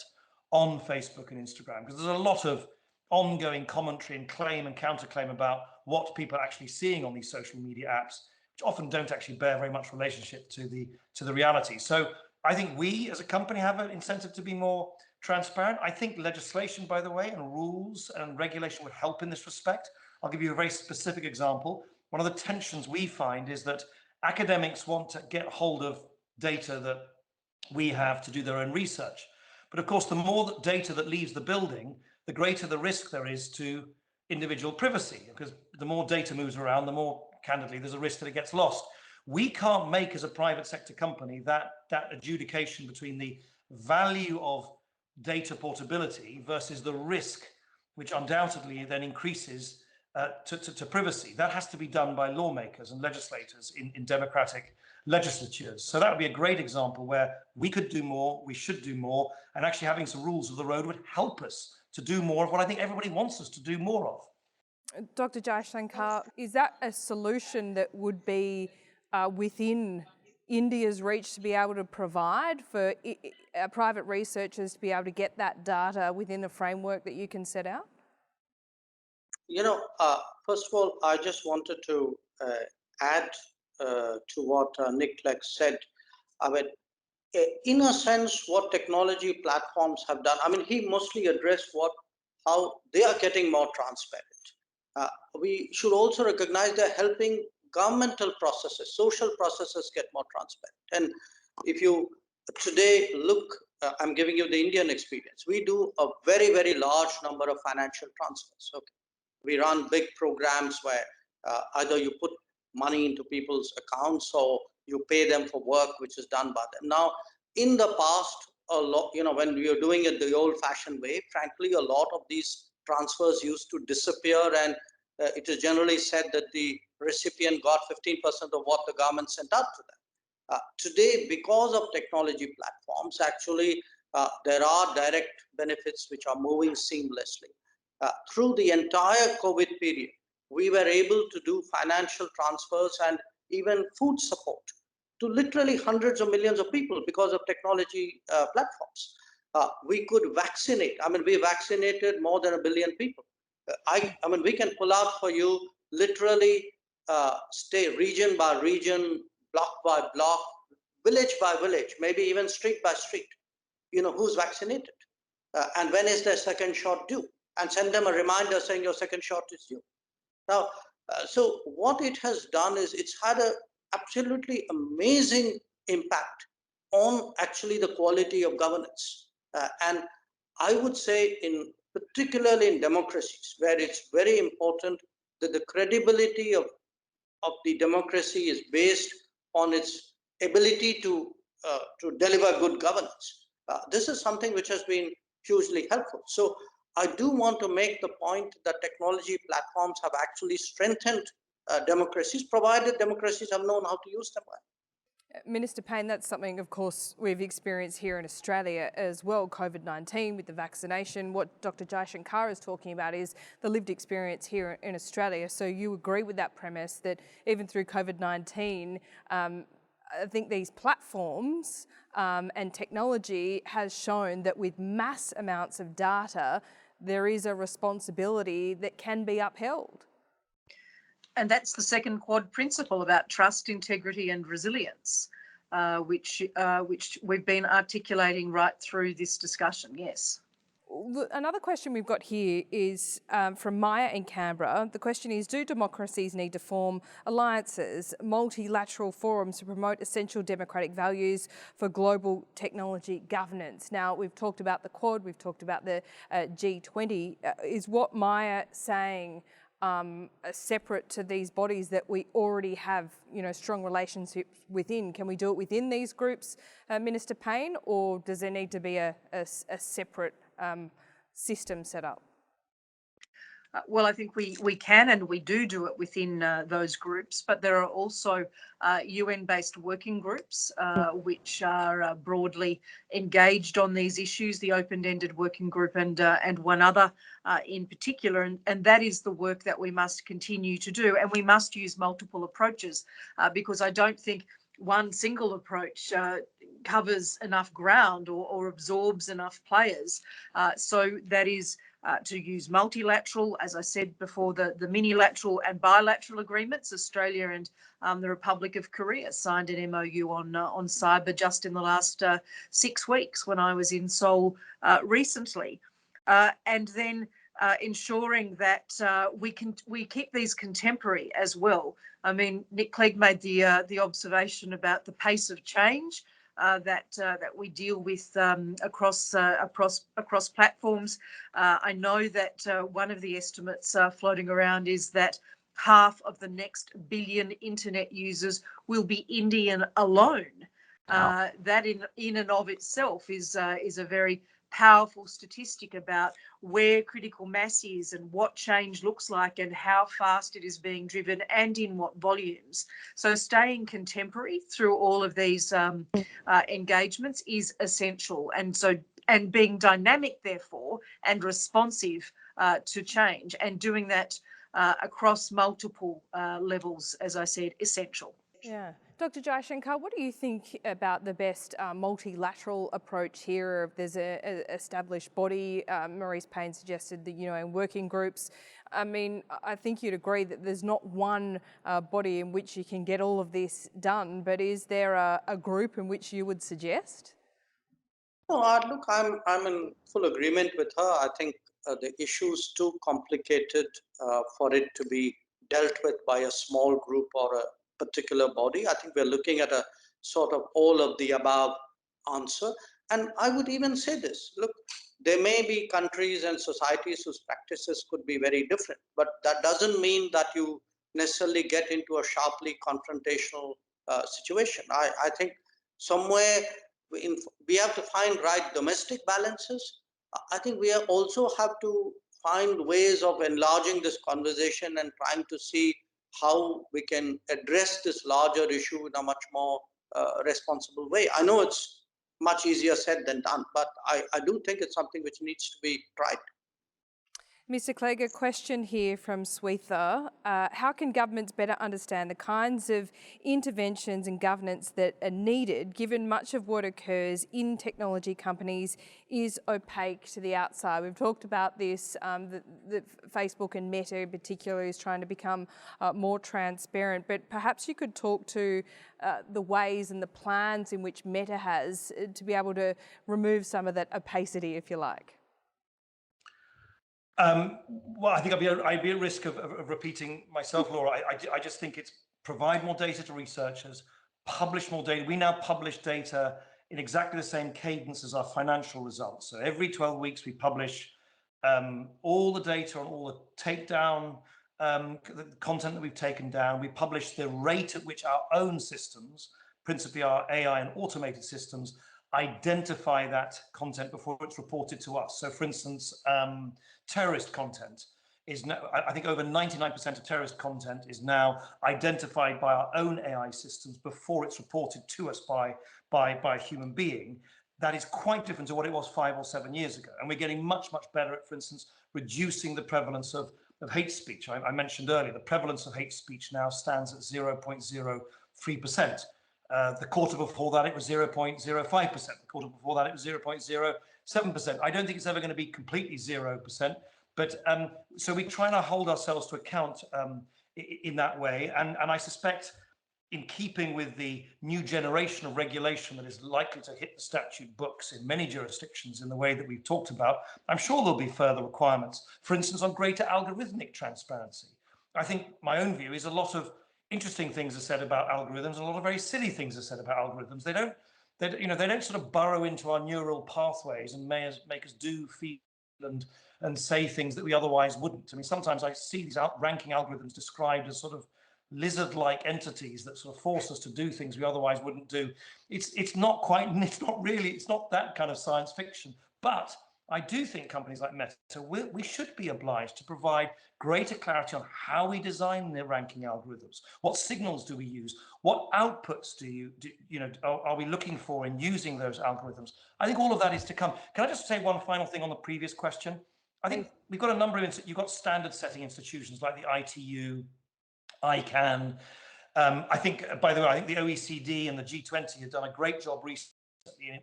on Facebook and Instagram, because there's a lot of ongoing commentary and claim and counterclaim about what people are actually seeing on these social media apps, which often don't actually bear very much relationship to the reality. So I think we as a company have an incentive to be more transparent. I think legislation, by the way, and rules and regulation would help in this respect. I'll give you a very specific example. One of the tensions we find is that academics want to get hold of data that we have to do their own research. But of course, the more data that leaves the building, the greater the risk there is to individual privacy, because the more data moves around, the more candidly there's a risk that it gets lost. We can't make, as a private sector company, that adjudication between the value of data portability versus the risk, which undoubtedly then increases to privacy. That has to be done by lawmakers and legislators in democratic legislatures. So that would be a great example where we could do more, we should do more, and actually having some rules of the road would help us to do more of what I think everybody wants us to do more of. Dr. Jaishankar, is that a solution that would be within India's reach to be able to provide for private researchers to be able to get that data within the framework that you can set out? First of all, I just wanted to add to what Nick Clegg said. I mean, in a sense, what technology platforms have done, I mean, he mostly addressed how they are getting more transparent. We should also recognize they're helping governmental processes, social processes get more transparent. And if you today look, I'm giving you the Indian experience. We do a very, very large number of financial transfers. Okay. We run big programs where either you put money into people's accounts or you pay them for work which is done by them. Now, in the past, a lot, when we were doing it the old-fashioned way, frankly, a lot of these transfers used to disappear, and it is generally said that the recipient got 15% of what the government sent out to them. Today, because of technology platforms, actually, there are direct benefits which are moving seamlessly. Through the entire COVID period, we were able to do financial transfers and even food support to literally hundreds of millions of people because of technology platforms. We could vaccinate. I mean, we vaccinated more than 1 billion people. I mean, we can pull out for you literally stay region by region, block by block, village by village, maybe even street by street, who's vaccinated and when is their second shot due, and send them a reminder saying your second shot is due. Now, so what it has done is it's had an absolutely amazing impact on actually the quality of governance. And I would say particularly in democracies, where it's very important that the credibility of the democracy is based on its ability to deliver good governance. This is something which has been hugely helpful. So I do want to make the point that technology platforms have actually strengthened democracies, provided democracies have known how to use them well. Minister Payne, that's something, of course, we've experienced here in Australia as well, COVID-19 with the vaccination. What Dr. Jaishankar is talking about is the lived experience here in Australia. So you agree with that premise that even through COVID-19, I think these platforms and technology has shown that with mass amounts of data, there is a responsibility that can be upheld. And that's the second quad principle about trust, integrity and resilience, which we've been articulating right through this discussion, yes. Another question we've got here is from Maya in Canberra. The question is, do democracies need to form alliances, multilateral forums to promote essential democratic values for global technology governance? Now, we've talked about the Quad, we've talked about the G20. Is what Maya saying separate to these bodies that we already have, strong relationships within? Can we do it within these groups, Minister Payne, or does there need to be a separate system set up? Well, I think we can and we do it within those groups, but there are also UN-based working groups which are broadly engaged on these issues, the open-ended working group and one other in particular, and that is the work that we must continue to do, and we must use multiple approaches because I don't think one single approach covers enough ground or absorbs enough players. So that is to use multilateral, as I said before, the minilateral and bilateral agreements. Australia and the Republic of Korea signed an MOU on cyber just in the last 6 weeks when I was in Seoul recently. And then ensuring that we keep these contemporary as well. I mean, Nick Clegg made the observation about the pace of change that we deal with across platforms. I know that one of the estimates floating around is that half of the next billion internet users will be Indian alone. Wow. That in and of itself is a very powerful statistic about where critical mass is and what change looks like and how fast it is being driven and in what volumes. So staying contemporary through all of these engagements is essential, and being dynamic therefore and responsive to change and doing that across multiple levels, as I said, essential. Yeah. Dr. Jaishankar, what do you think about the best multilateral approach here? If there's an established body, Marise Payne suggested that, in working groups. I mean, I think you'd agree that there's not one body in which you can get all of this done, but is there a group in which you would suggest? No, look, I'm in full agreement with her. I think the issue is too complicated for it to be dealt with by a small group or a particular body. I think we're looking at a sort of all of the above answer. And I would even say this, look, there may be countries and societies whose practices could be very different, but that doesn't mean that you necessarily get into a sharply confrontational situation. I think somewhere we have to find right domestic balances. I think we also have to find ways of enlarging this conversation and trying to see how we can address this larger issue in a much more responsible way. I know it's much easier said than done, but I do think it's something which needs to be tried. Mr. Clegg, a question here from Swetha. How can governments better understand the kinds of interventions and governance that are needed, given much of what occurs in technology companies is opaque to the outside? We've talked about this, the Facebook and Meta in particular is trying to become more transparent, but perhaps you could talk to the ways and the plans in which Meta has to be able to remove some of that opacity, if you like. Well, I think I'd be at risk of repeating myself, Laura. I just think it's provide more data to researchers, publish more data. We now publish data in exactly the same cadence as our financial results. So every 12 weeks we publish all the data on all the takedown the content that we've taken down. We publish the rate at which our own systems, principally our AI and automated systems, identify that content before it's reported to us. So for instance, terrorist content is now, I think over 99% of terrorist content is now identified by our own AI systems before it's reported to us by a human being. That is quite different to what it was 5 or 7 years ago. And we're getting much, much better at, for instance, reducing the prevalence of hate speech. I mentioned earlier, the prevalence of hate speech now stands at 0.03%. The quarter before that, it was 0.05%. The quarter before that, it was 0.07%. I don't think it's ever going to be completely 0%. But so we try to hold ourselves to account in that way. And I suspect in keeping with the new generation of regulation that is likely to hit the statute books in many jurisdictions in the way that we've talked about, I'm sure there'll be further requirements, for instance, on greater algorithmic transparency. I think my own view is a lot of interesting things are said about algorithms, and a lot of very silly things are said about algorithms. They don't sort of burrow into our neural pathways and make us do, feel, and say things that we otherwise wouldn't. I mean, sometimes I see these ranking algorithms described as sort of lizard-like entities that sort of force us to do things we otherwise wouldn't do. It's not that kind of science fiction. But I do think companies like Meta, we should be obliged to provide greater clarity on how we design their ranking algorithms. What signals do we use? What outputs are we looking for in using those algorithms? I think all of that is to come. Can I just say one final thing on the previous question? I think we've got a number of, you've got standard setting institutions like the ITU, ICANN. I think, by the way, I think the OECD and the G20 have done a great job recently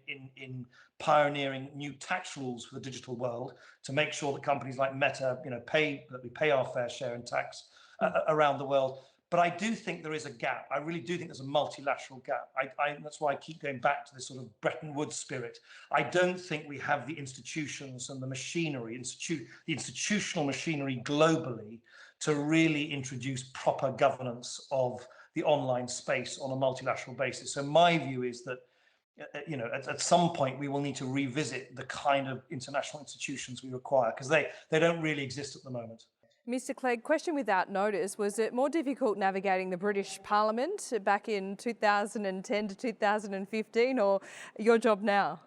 in pioneering new tax rules for the digital world to make sure that companies like Meta, we pay our fair share in tax around the world. But I do think there is a gap. I really do think there's a multilateral gap. That's why I keep going back to this sort of Bretton Woods spirit. I don't think we have the institutions and the machinery, the institutional machinery globally to really introduce proper governance of the online space on a multilateral basis. So my view is that, at some point we will need to revisit the kind of international institutions we require, because they don't really exist at the moment. Mr. Clegg, question without notice, was it more difficult navigating the British Parliament back in 2010 to 2015, or your job now?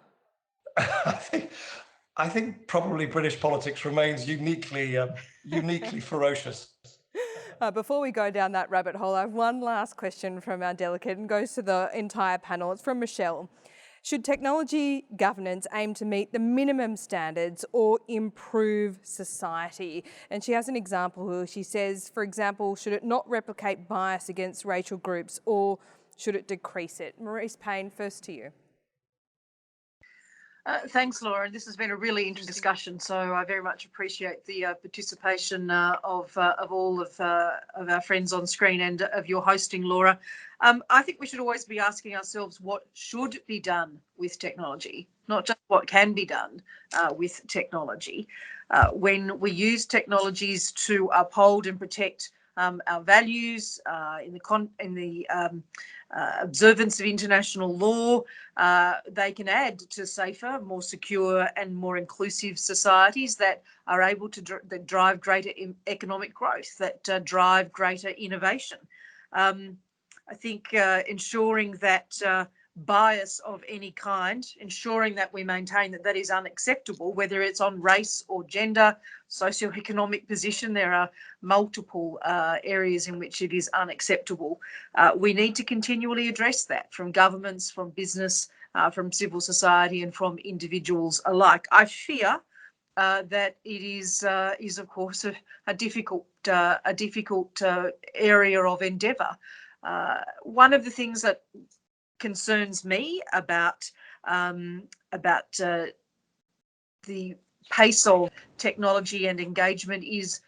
I think probably British politics remains uniquely ferocious. Before we go down that rabbit hole, I have one last question from our delegate and goes to the entire panel. It's from Michelle. Should technology governance aim to meet the minimum standards or improve society? And she has an example where she says, for example, should it not replicate bias against racial groups, or should it decrease it? Marise Payne, first to you. Thanks, Laura. This has been a really interesting discussion, so I very much appreciate the participation of all of our friends on screen and of your hosting, Laura. I think we should always be asking ourselves what should be done with technology, not just what can be done with technology. When we use technologies to uphold and protect our values in the observance of international law, they can add to safer, more secure and more inclusive societies that are able to that drive greater economic growth, that drive greater innovation. I think ensuring that bias of any kind, ensuring that we maintain that that is unacceptable, whether it's on race or gender, socioeconomic position. There are multiple areas in which it is unacceptable. We need to continually address that from governments, from business, from civil society and from individuals alike. I fear that it is of course a difficult area of endeavour. One of the things that concerns me about the pace of technology and engagement is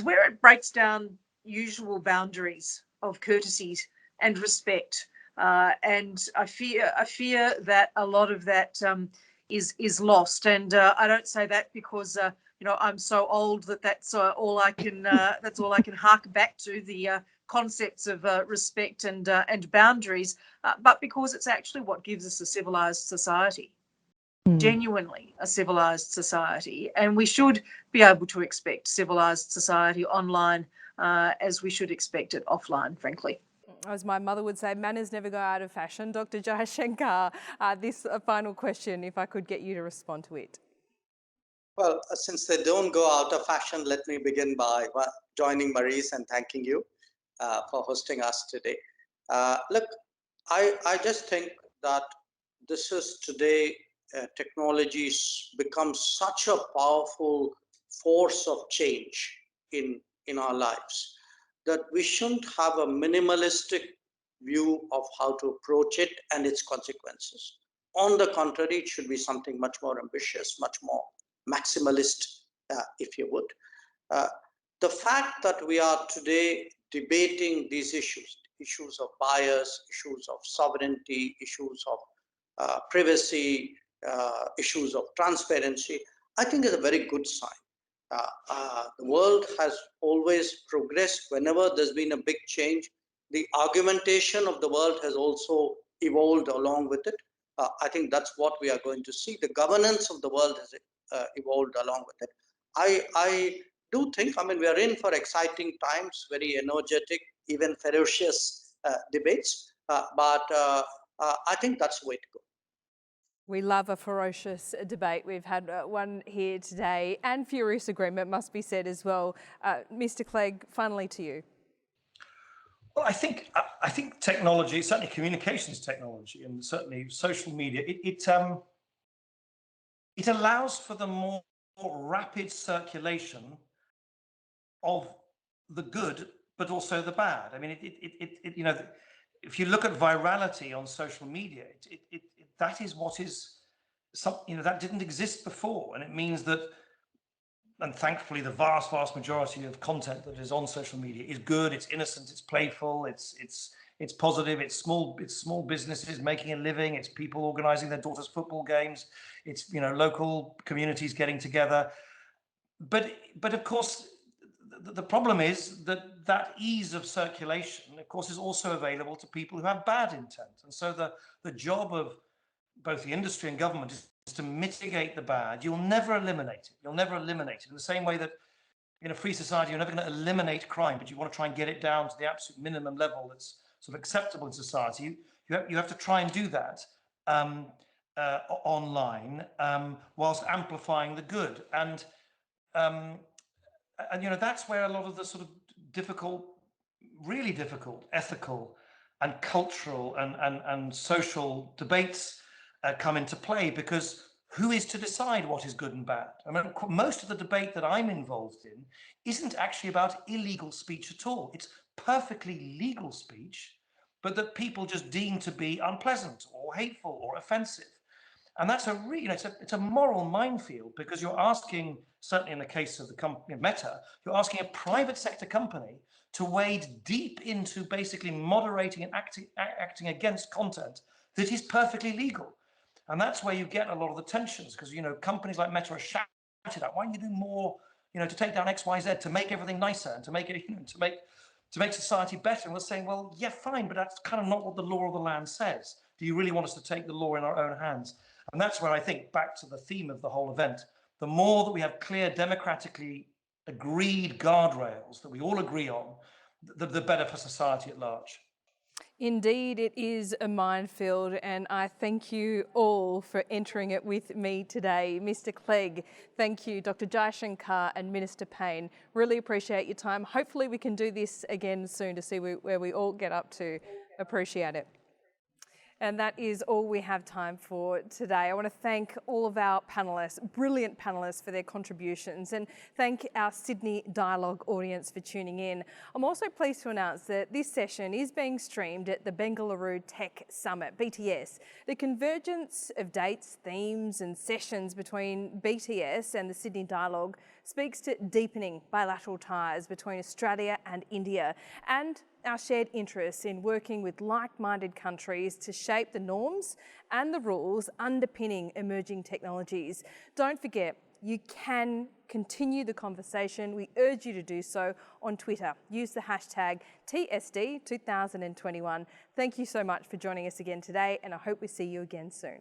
where it breaks down usual boundaries of courtesies and respect. And I fear that a lot of that is lost. And I don't say that because I'm so old that's all I can hark back to, the concepts of respect and boundaries, but because it's actually what gives us a civilized society, genuinely a civilized society. And we should be able to expect civilized society online as we should expect it offline, frankly. As my mother would say, manners never go out of fashion. Dr. Jaishankar, this final question, if I could get you to respond to it. Well, since they don't go out of fashion, let me begin by joining Marise and thanking you for hosting us today. Look, I just think that this is today, technologies become such a powerful force of change in our lives that we shouldn't have a minimalistic view of how to approach it and its consequences. On the contrary, it should be something much more ambitious, much more maximalist, if you would. The fact that we are today debating these issues, issues of bias, issues of sovereignty, issues of privacy, issues of transparency, I think is a very good sign. The world has always progressed whenever there's been a big change. The argumentation of the world has also evolved along with it. I think that's what we are going to see. The governance of the world has evolved along with it. I do think, I mean, we are in for exciting times, very energetic, even ferocious debates, but I think that's the way to go. We love a ferocious debate. We've had one here today, and furious agreement must be said as well. Mr. Clegg, finally to you. Well, I think technology, certainly communications technology, and certainly social media, it allows for the more rapid circulation of the good, but also the bad. I mean, you know, if you look at virality on social media, that is what is, you know, that didn't exist before, and it means that, and thankfully the vast majority of content that is on social media is good, it's innocent, it's playful, it's positive, it's small businesses making a living, it's people organizing their daughters' football games, it's, you know, local communities getting together. But of course, the problem is that ease of circulation, of course, is also available to people who have bad intent. And so the job of both the industry and government is to mitigate the bad. You'll never eliminate it. You'll never eliminate it. In the same way that in a free society, you're never going to eliminate crime, but you want to try and get it down to the absolute minimum level that's sort of acceptable in society. You have to try and do that online whilst amplifying the good. And you know, that's where a lot of the sort of really difficult ethical and cultural and social debates come into play, because who is to decide what is good and bad? I mean, most of the debate that I'm involved in isn't actually about illegal speech at all. It's perfectly legal speech, but that people just deem to be unpleasant or hateful or offensive. And that's it's a moral minefield, because you're asking, certainly in the case of the company Meta, you're asking a private sector company to wade deep into basically moderating and acting against content that is perfectly legal. And that's where you get a lot of the tensions, because, you know, companies like Meta are shouted at, why don't you do more, you know, to take down X, Y, Z, to make everything nicer and to make it, you know, to make society better. And we're saying, well, yeah, fine, but that's kind of not what the law of the land says. Do you really want us to take the law in our own hands? And that's where I think, back to the theme of the whole event, the more that we have clear, democratically agreed guardrails that we all agree on, the better for society at large. Indeed, it is a minefield, and I thank you all for entering it with me today. Mr. Clegg, thank you. Dr. Jaishankar and Minister Payne, really appreciate your time. Hopefully we can do this again soon to see where we all get up to. Appreciate it. And that is all we have time for today. I want to thank all of our panellists, brilliant panellists, for their contributions, and thank our Sydney Dialogue audience for tuning in. I'm also pleased to announce that this session is being streamed at the Bengaluru Tech Summit, BTS. The convergence of dates, themes and sessions between BTS and the Sydney Dialogue speaks to deepening bilateral ties between Australia and India, and our shared interests in working with like-minded countries to shape the norms and the rules underpinning emerging technologies. Don't forget, you can continue the conversation. We urge you to do so on Twitter. Use the hashtag TSD2021. Thank you so much for joining us again today, and I hope we see you again soon.